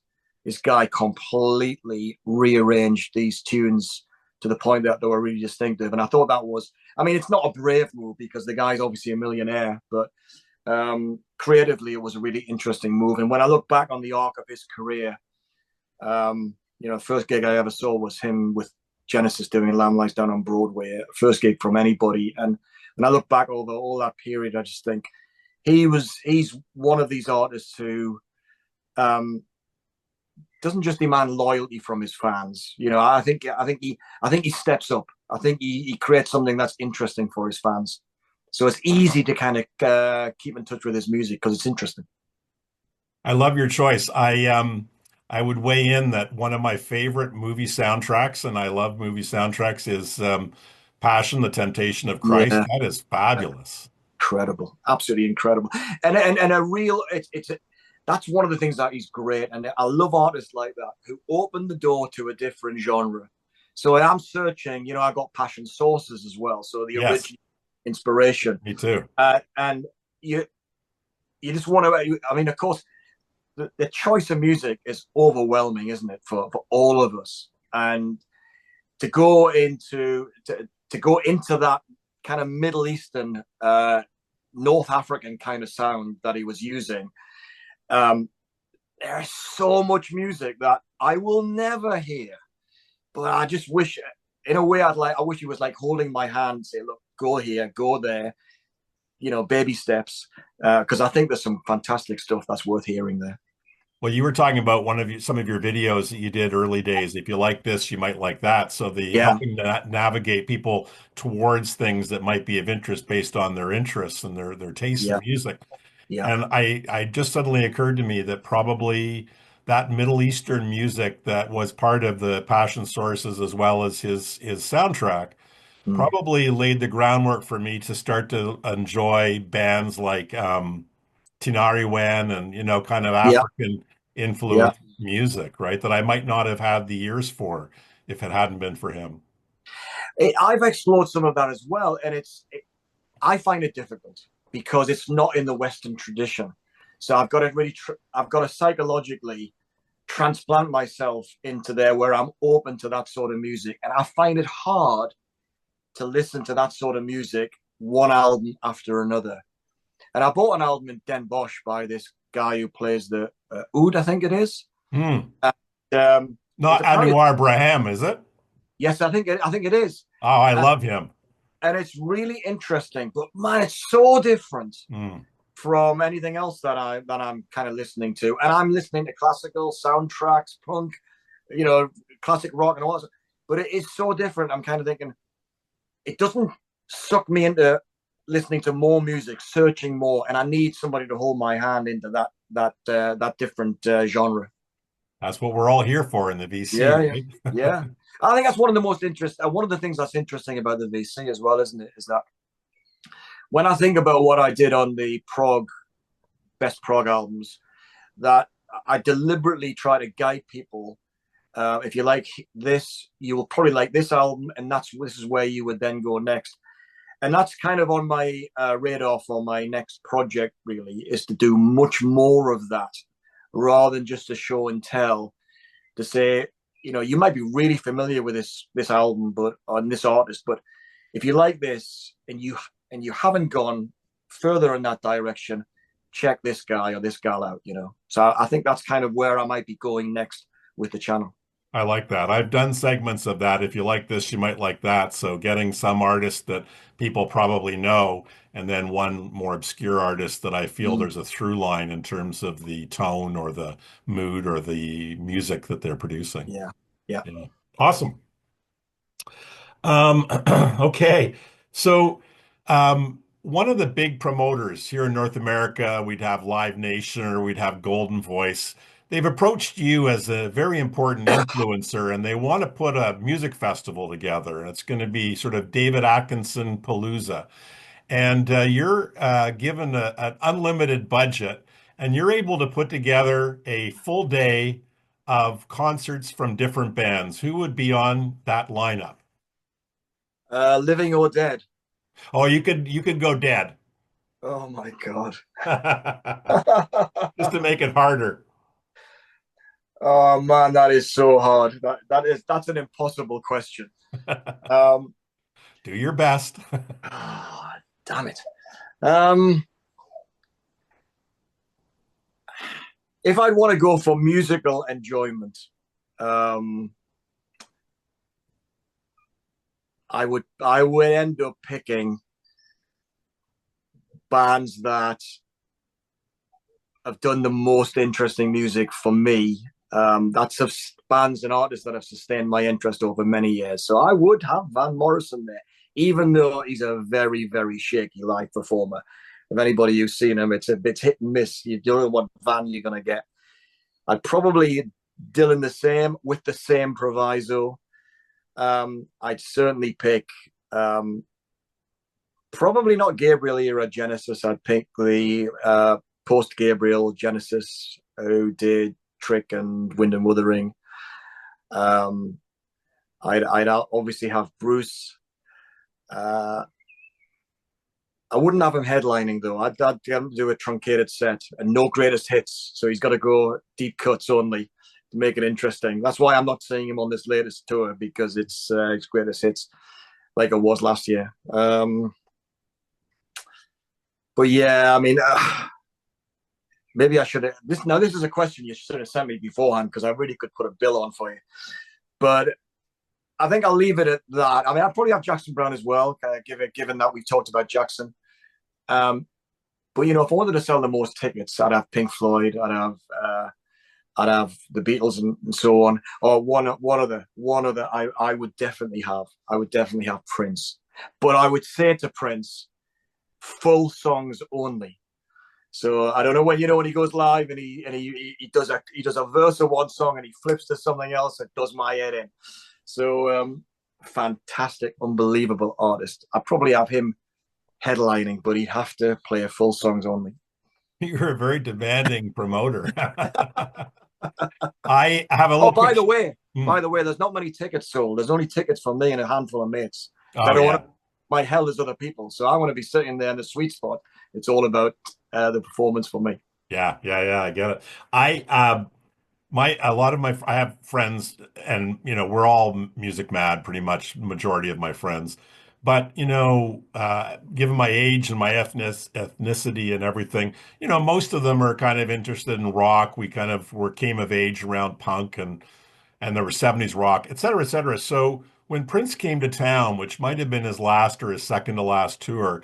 This guy completely rearranged these tunes to the point that they were really distinctive, and I thought that was, I mean, it's not a brave move because the guy's obviously a millionaire, but creatively it was a really interesting move. And when I look back on the arc of his career, first gig I ever saw was him with Genesis doing Lamb Lies Down on Broadway, first gig from anybody. And when I look back over all that period, I just think he's one of these artists who doesn't just demand loyalty from his fans. I think he steps up. I think he creates something that's interesting for his fans. So it's easy to kind of keep in touch with his music because it's interesting. I love your choice. I would weigh in that one of my favorite movie soundtracks, and I love movie soundtracks, is Passion, the Temptation of Christ. Yeah, That is fabulous. incredible, absolutely incredible, and a real. That's one of the things that he's great, and I love artists like that who open the door to a different genre. So I'm searching. I got passion sources as well. So the Yes, original inspiration, me too. and you just want to. I mean, of course, the choice of music is overwhelming, isn't it, for all of us? And to go into that kind of Middle Eastern, North African kind of sound that he was using, there is so much music that I will never hear. But I just wish, in a way, I wish he was like holding my hand and say, "Look, go here, go there." Baby steps, because I think there's some fantastic stuff that's worth hearing there. Well, you were talking about some of your videos that you did early days. If you like this, you might like that. So the Yeah, helping to navigate people towards things that might be of interest based on their interests and their taste in yeah, music. yeah. And I just suddenly occurred to me that probably that Middle Eastern music that was part of the passion sources as well as his soundtrack Mm. probably laid the groundwork for me to start to enjoy bands like Tinari Wen and kind of Yeah, African yeah. influenced music, right? That I might not have had the ears for if it hadn't been for him. I've explored some of that as well, and I find it difficult because it's not in the Western tradition. So I've got to psychologically transplant myself into there where I'm open to that sort of music, and I find it hard to listen to that sort of music one album after another. And I bought an album in Den Bosch by this guy who plays the oud, I think it is. Hmm. And, it's Not apparently, Anwar Braham, is it? yes, I think it is. Oh, I And, love him. and it's really interesting, but man, it's so different Hmm. from anything else that I'm kind of listening to. And I'm listening to classical soundtracks, punk, classic rock and all that. But it is so different. I'm kind of thinking it doesn't suck me into listening to more music, searching more, and I need somebody to hold my hand into that different genre. That's what we're all here for in the VC, Yeah, yeah, right? yeah. I think that's one of the most interesting. One of the things that's interesting about the VC as well, isn't it? Is that when I think about what I did on the best prog albums, that I deliberately try to guide people. If you like this, you will probably like this album, and this is where you would then go next. And that's kind of on my radar for my next project. Really, is to do much more of that rather than just a show and tell. To say, you might be really familiar with this album, but on this artist, but if you like this and you haven't gone further in that direction, check this guy or this gal out. So I think that's kind of where I might be going next with the channel. I like that. I've done segments of that. If you like this, you might like that. So getting some artist that people probably know, and then one more obscure artist that I feel Mm, there's a through line in terms of the tone or the mood or the music that they're producing. yeah, yeah. Yeah. Awesome. Okay. So, one of the big promoters here in North America, we'd have Live Nation or we'd have Golden Voice. They've approached you as a very important influencer and they want to put a music festival together. And it's going to be sort of David Atkinson Palooza. And you're given an unlimited budget and you're able to put together a full day of concerts from different bands. Who would be on that lineup? Living or dead? Oh, you could go dead. Oh my God. Just to make it harder. Oh man, that is so hard. That's an impossible question. Um, Do your best. ah, damn it. Um, if I'd want to go for musical enjoyment, um, I would end up picking bands that have done the most interesting music for me. That's of bands and artists that have sustained my interest over many years. So I would have Van Morrison there, even though he's a very, very shaky live performer. If anybody who's seen him, it's a bit hit and miss. You don't know what Van you're going to get. I'd probably Dylan the same with the same proviso. I'd certainly pick probably not Gabriel era Genesis. I'd pick the post Gabriel Genesis who did Trick and Wind and Wuthering. Um, I'd obviously have Bruce. Uh, I wouldn't have him headlining though. I'd get him to do a truncated set and no greatest hits. So he's got to go deep cuts only to make it interesting. That's why I'm not seeing him on this latest tour because it's greatest hits like it was last year. But yeah, I mean, maybe I should have. This is a question you should have sent me beforehand because I really could put a bill on for you. But I think I'll leave it at that. I mean, I'll probably have Jackson Brown as well, given that we've talked about Jackson. Um, but if I wanted to sell the most tickets, I'd have Pink Floyd, I'd have the Beatles and so on. Or one other I would definitely have. I would definitely have Prince. But I would say to Prince, full songs only. So I don't know when he goes live and he does a verse of one song and he flips to something else that does my head in. So fantastic, unbelievable artist. I probably have him headlining, but he'd have to play full songs only. You're a very demanding promoter. I have a Oh, little quick. by the way, there's not many tickets sold. There's only tickets for me and a handful of mates. I Oh don't want yeah. to my hell as other people. So I want to be sitting there in the sweet spot. It's all about the performance for me. Yeah, yeah, yeah, I get it. I my a lot of my I have friends and we're all music mad pretty much majority of my friends. But given my age and my ethnicity and everything, most of them are kind of interested in rock. We kind of came of age around punk and there was 70s rock, et cetera, et cetera. So when Prince came to town, which might have been his last or his second to last tour,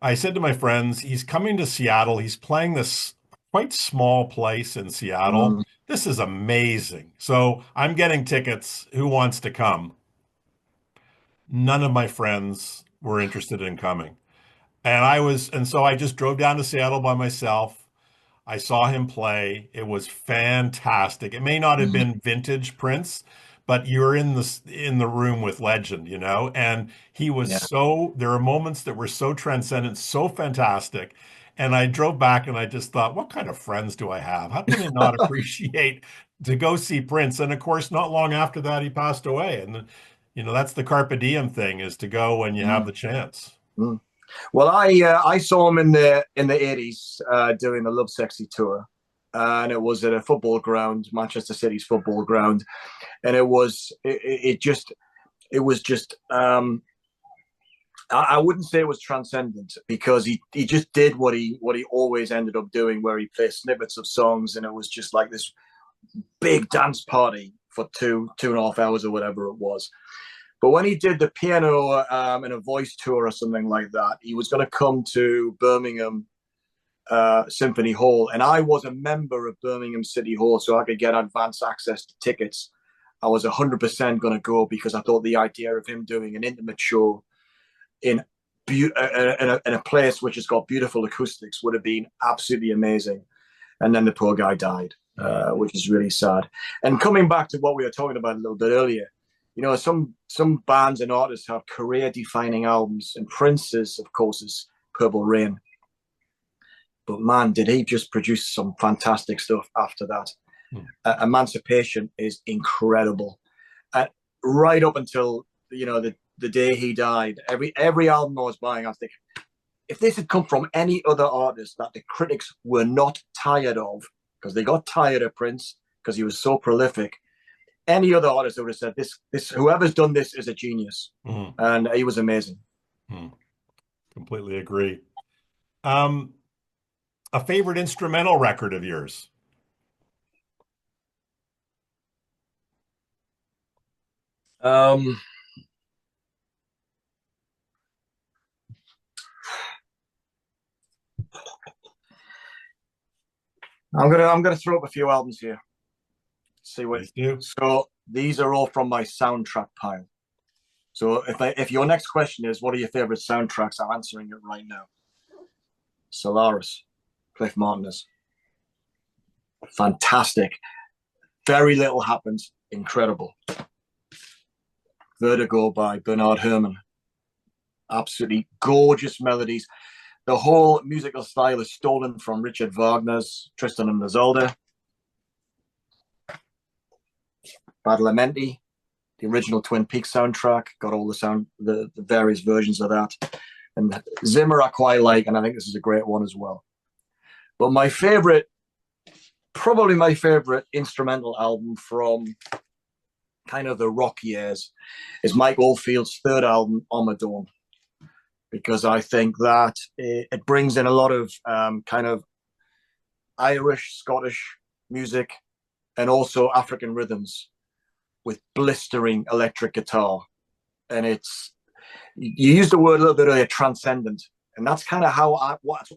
I said to my friends, he's coming to Seattle. He's playing this quite small place in Seattle. Mm, This is amazing. So I'm getting tickets. Who wants to come? None of my friends were interested in coming. And so I just drove down to Seattle by myself. I saw him play. It was fantastic. It may not have mm, been vintage Prince, but you're in the room with legend, and he was yeah. there are moments that were so transcendent, so fantastic. And I drove back and I just thought, what kind of friends do I have? How can they not appreciate to go see Prince? And of course, not long after that, he passed away. And that's the carpe diem thing is to go when you have Mm, the chance. mm. Well, I saw him in the 80s doing the Love Sexy tour, and it was at a football ground, Manchester City's football ground, and it was just I wouldn't say it was transcendent because he just did what he always ended up doing, where he played snippets of songs, and it was just like this big dance party for 2.5 hours or whatever it was. But when he did the piano and a voice tour or something like that, he was going to come to Birmingham Symphony Hall, and I was a member of Birmingham City Hall, so I could get advance access to tickets. I was 100% going to go because I thought the idea of him doing an intimate show in a place which has got beautiful acoustics would have been absolutely amazing. And then the poor guy died, which is really sad. And coming back to what we were talking about a little bit earlier, you know, some bands and artists have career-defining albums, and Prince's, of course, is Purple Rain. But man, did he just produce some fantastic stuff after that. Emancipation is incredible. Right up until, you know, the day he died, every album I was buying, I was thinking, if this had come from any other artist that the critics were not tired of, because they got tired of Prince because he was so prolific, any other artist would have said, this whoever's done this is a genius. And he was amazing. Completely agree. A favorite instrumental record of yours? I'm gonna throw up a few albums here. See what you do. So these are all from my soundtrack pile. So if your next question is what are your favorite soundtracks, I'm answering it right now. Solaris, Cliff Martinez, fantastic. Very little happens, incredible. Vertigo by Bernard Herrmann, absolutely gorgeous melodies. The whole musical style is stolen from Richard Wagner's Tristan and Isolde. Badalamenti, the original Twin Peaks soundtrack, got all the various versions of that. And Zimmer I quite like, and I think this is a great one as well. But my favorite, probably my favorite instrumental album from kind of the rock years is Mike Oldfield's third album, Armageddon, because I think that it brings in a lot of kind of Irish, Scottish music and also African rhythms with blistering electric guitar. And you used the word a little bit earlier, transcendent. And that's kind of how what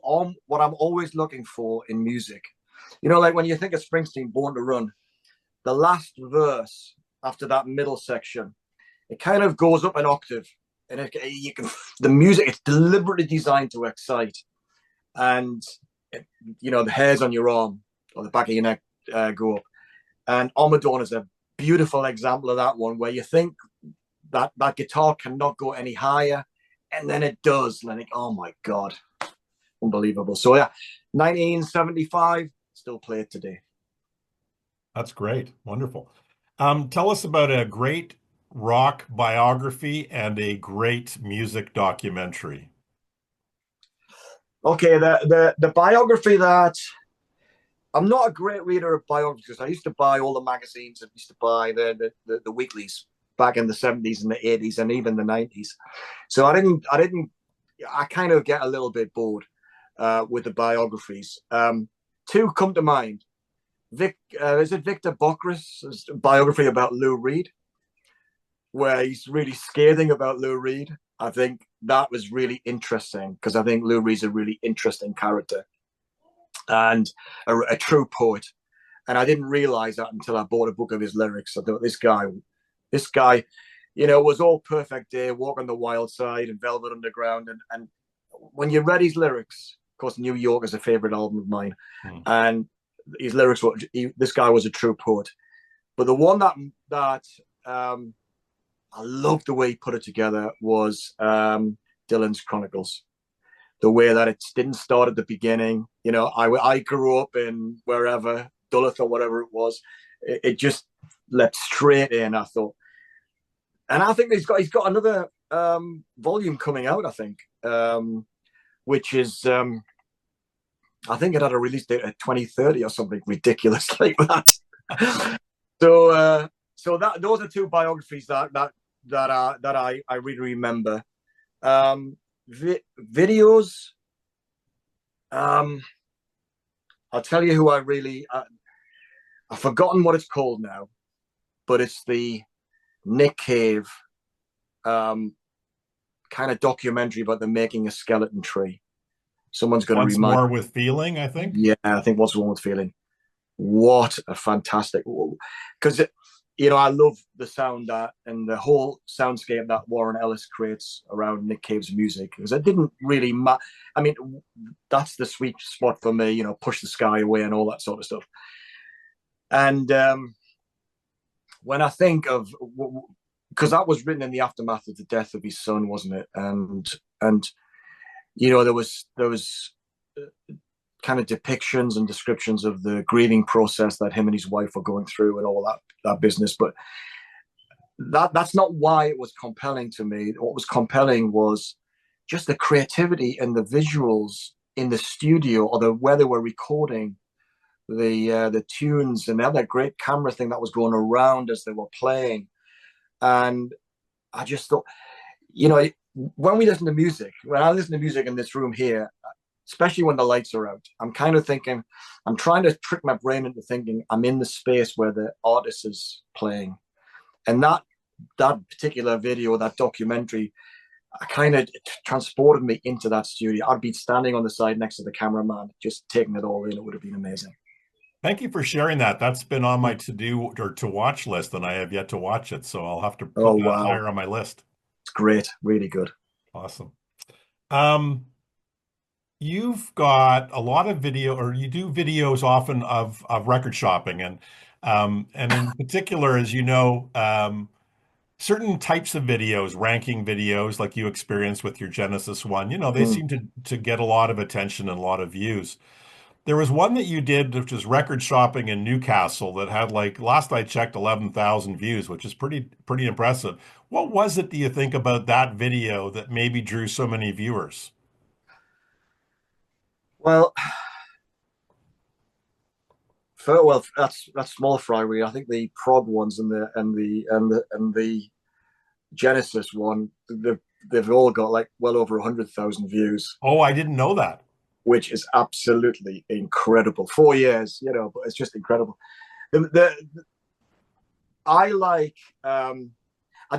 I'm always looking for in music. You know, like when you think of Springsteen, Born to Run, the last verse after that middle section, it kind of goes up an octave, and the music, it's deliberately designed to excite, and you know, the hairs on your arm or the back of your neck go up. And Armageddon is a beautiful example of that one, where you think that guitar cannot go any higher, and then it does. And I think, oh my God, unbelievable. So yeah, 1975, still play it today. That's great. Wonderful. Tell us about a great rock biography and a great music documentary. Okay, the biography that I'm not a great reader of biographies. I used to buy all the magazines. I used to buy the weeklies back in the 70s and the 80s and even the 90s. So I kind of get a little bit bored with the biographies. Two come to mind. Is it Victor Bockris' biography about Lou Reed, where he's really scathing about Lou Reed? I think that was really interesting because I think Lou Reed's a really interesting character and a true poet. And I didn't realize that until I bought a book of his lyrics. I thought this guy, you know, was all perfect day, Walk on the Wild Side and Velvet Underground. And when you read his lyrics, of course, New York is a favorite album of mine. And his lyrics were, this guy was a true poet. But the one that I loved the way he put it together was Dylan's Chronicles. The way that it didn't start at the beginning. You know, I grew up in wherever, Duluth or whatever it was. It just leapt straight in, I thought. And I think he's got another volume coming out, I think, which is, I think it had a release date at 2030 or something ridiculous like that. So those are two biographies that I really remember. Videos. I'll tell you who I've forgotten what it's called now, but it's the Nick Cave kind of documentary about them making a skeleton tree. Someone's going to Once remind. more with feeling, I think. Yeah, I think What's Wrong with Feeling. What a fantastic, because I love the sound that and the whole soundscape that Warren Ellis creates around Nick Cave's music, because it didn't really matter. I mean, that's the sweet spot for me, Push the Sky Away and all that sort of stuff. And when I think of, because that was written in the aftermath of the death of his son, wasn't it? And there was kind of depictions and descriptions of the grieving process that him and his wife were going through and all that business. But that's not why it was compelling to me. What was compelling was just the creativity and the visuals in the studio, or where they were recording the tunes, and they had that great camera thing that was going around as they were playing. And I just thought, when I listen to music in this room here, especially when the lights are out, I'm kind of thinking, I'm trying to trick my brain into thinking I'm in the space where the artist is playing. And that particular video, that documentary, I kind of transported me into that studio. I'd be standing on the side next to the cameraman, just taking it all in. It would have been amazing. Thank you for sharing that. That's been on my to-do or to watch list, and I have yet to watch it. So I'll have to put that higher on my list. It's great. Really good. Awesome. You've got a lot of video, or you do videos often of record shopping, and in particular, as you know, certain types of videos, ranking videos, like you experienced with your Genesis one, they seem to get a lot of attention and a lot of views. There was one that you did, which was record shopping in Newcastle, that had, like, last I checked, 11,000 views, which is pretty impressive. What was it, do you think, about that video that maybe drew so many viewers? Well, that's small fry. Really, I think the prog ones and the Genesis one, they've all got like well over 100,000 views. Oh, I didn't know that. Which is absolutely incredible. 4 years, but it's just incredible. I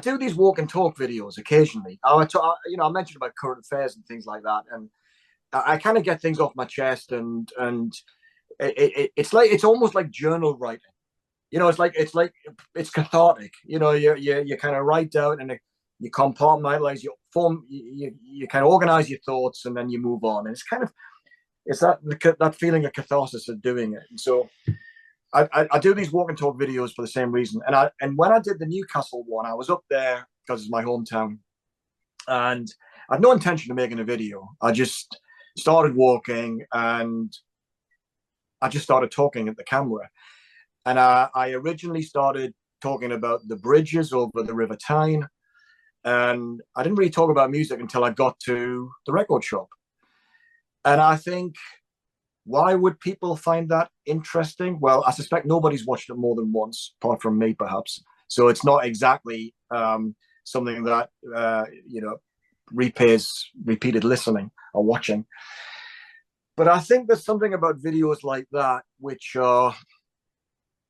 do these walk and talk videos occasionally. I mentioned about current affairs and things like that, and I kind of get things off my chest, and it's almost like journal writing. It's cathartic. You kind of write down and you compartmentalize your form. You kind of organize your thoughts, and then you move on. And it's that feeling of catharsis of doing it. And so I do these walk and talk videos for the same reason. And when I did the Newcastle one, I was up there because it's my hometown, and I had no intention of making a video. I just started walking, and I just started talking at the camera. And I originally started talking about the bridges over the River Tyne, and I didn't really talk about music until I got to the record shop. And I think, why would people find that interesting? Well, I suspect nobody's watched it more than once, apart from me, perhaps. So it's not exactly something that repays repeated listening or watching. But I think there's something about videos like that which are,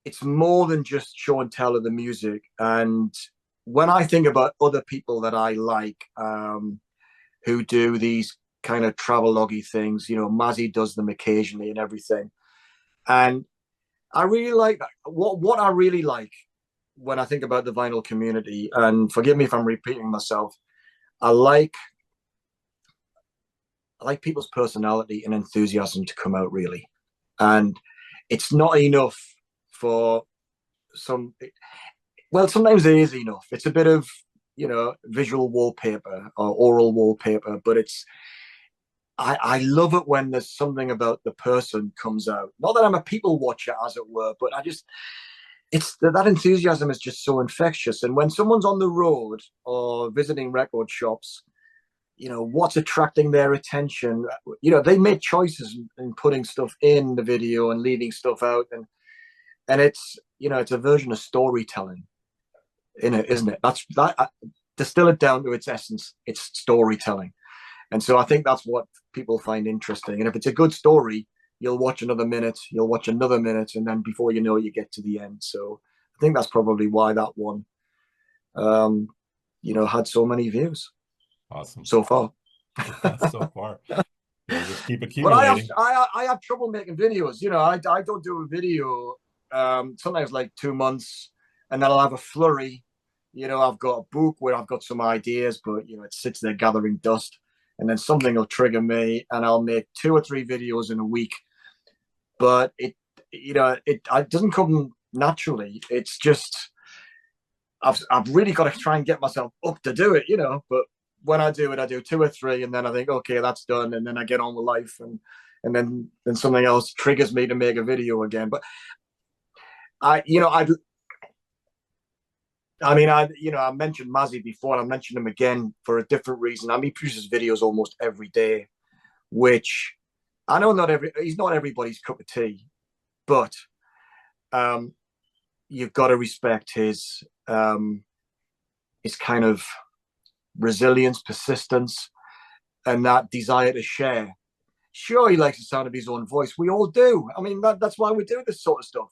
it's more than just show and tell of the music. And when I think about other people that I like, who do these kind of travelogue things, Mazzy does them occasionally and everything. And I really like that. What I really like when I think about the vinyl community, and forgive me if I'm repeating myself, I like people's personality and enthusiasm to come out, really. And it's not enough for sometimes it is enough. It's a bit of, visual wallpaper or oral wallpaper, but I love it when there's something about the person comes out. Not that I'm a people watcher, as it were, but it's that enthusiasm is just so infectious. And when someone's on the road or visiting record shops, what's attracting their attention? They make choices in putting stuff in the video and leaving stuff out, and it's it's a version of storytelling in it, isn't it? Distill it down to its essence. It's storytelling. And so I think that's what people find interesting. And if it's a good story, you'll watch another minute, you'll watch another minute, and then before you know it, you get to the end. So I think that's probably why that one, had so many views. Awesome. So far. So far. You'll just keep But accumulating. I have trouble making videos. I don't do a video sometimes like 2 months, and then I'll have a flurry. I've got a book where I've got some ideas, but it sits there gathering dust, and then something will trigger me, and I'll make 2 or 3 videos in a week. But it doesn't come naturally. It's just I've really got to try and get myself up to do it, But when I do it, I do 2 or 3, and then I think, okay, that's done, and then I get on with life, and then something else triggers me to make a video again. But I mentioned Mazzy before, and I mentioned him again for a different reason. He produces videos almost every day, which I know he's not everybody's cup of tea, but you've got to respect his kind of resilience, persistence, and that desire to share. Sure, he likes the sound of his own voice. We all do. I mean, that's why we do this sort of stuff.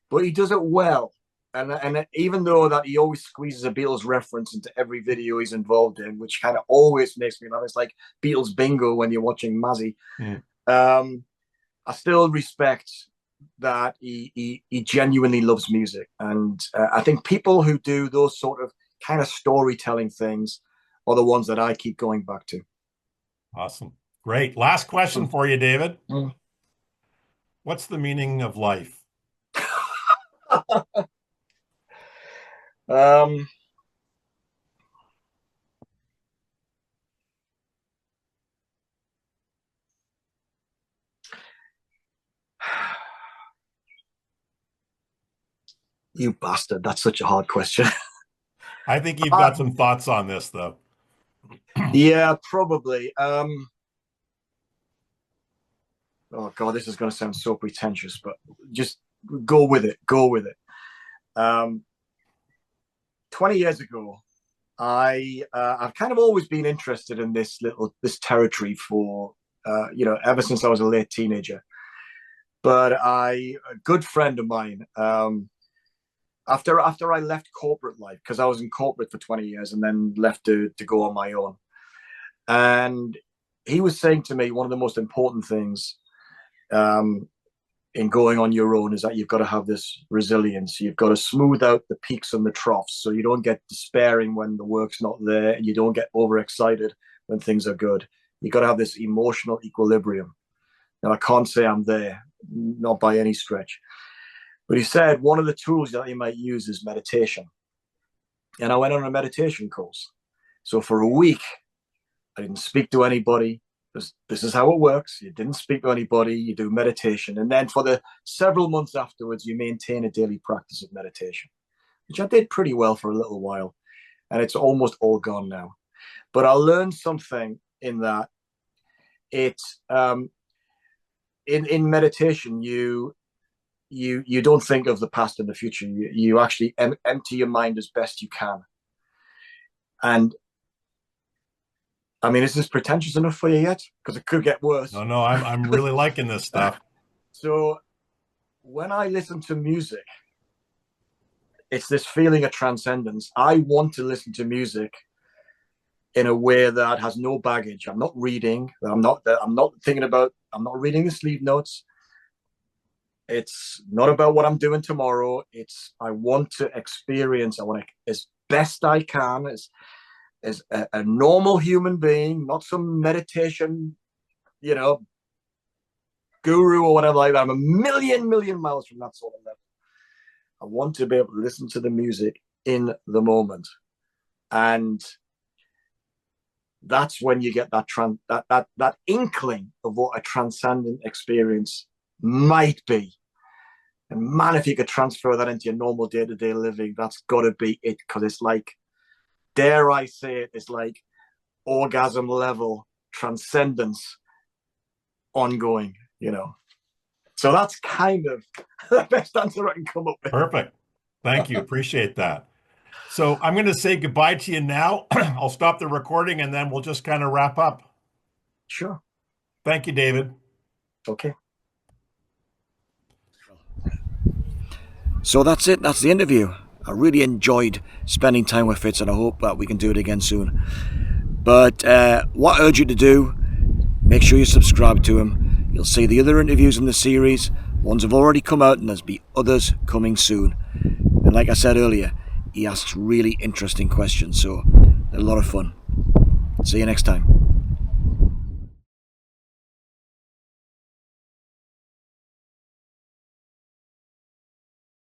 But he does it well. And even though that he always squeezes a Beatles reference into every video he's involved in, which kind of always makes me laugh. It's like Beatles bingo when you're watching Mazzy. I still respect that he genuinely loves music. And I think people who do those sort of kind of storytelling things are the ones that I keep going back to. Awesome. Great. Last question for you, David. What's the meaning of life? You bastard. That's such a hard question. I think you've got some thoughts on this, though. Yeah, probably. Oh, God, this is going to sound so pretentious, but just go with it. Go with it. 20 years ago, I've kind of always been interested in this territory for, ever since I was a late teenager. But a good friend of mine, after I left corporate life, because I was in corporate for 20 years and then left to go on my own. And he was saying to me, one of the most important things in going on your own is that you've got to have this resilience. You've got to smooth out the peaks and the troughs so you don't get despairing when the work's not there, and you don't get overexcited when things are good. You've got to have this emotional equilibrium. Now, I can't say I'm there, not by any stretch. But he said one of the tools that you might use is meditation. And I went on a meditation course. So for a week, I didn't speak to anybody. This is how it works. You didn't speak to anybody. You do meditation. And then for the several months afterwards, you maintain a daily practice of meditation, which I did pretty well for a little while. And it's almost all gone now. But I learned something in that. It's in meditation, you don't think of the past and the future. You actually empty your mind as best you can. And I mean, is this pretentious enough for you yet? Because it could get worse. No, I'm really liking this stuff. So when I listen to music, it's this feeling of transcendence. I want to listen to music in a way that has no baggage. I'm not reading. I'm not thinking about. I'm not reading the sleeve notes. It's not about what I'm doing tomorrow. I want to experience. I want to, as best I can, as a normal human being, not some meditation, guru or whatever like that. I'm a million miles from that sort of level. I want to be able to listen to the music in the moment, and that's when you get that inkling of what a transcendent experience might be. And man, if you could transfer that into your normal day-to-day living, that's got to be it, because it's like, dare I say it, it's like orgasm level transcendence ongoing, So that's kind of the best answer I can come up with. Perfect. Thank you. Appreciate that. So I'm going to say goodbye to you now. I'll stop the recording and then we'll just kind of wrap up. Sure. Thank you, David. Okay. So that's it. That's the interview. I really enjoyed spending time with Fitz, and I hope that we can do it again soon. But what I urge you to do, make sure you subscribe to him. You'll see the other interviews in the series. Ones have already come out, and there'll be others coming soon. And like I said earlier, he asks really interesting questions, so they're a lot of fun. See you next time.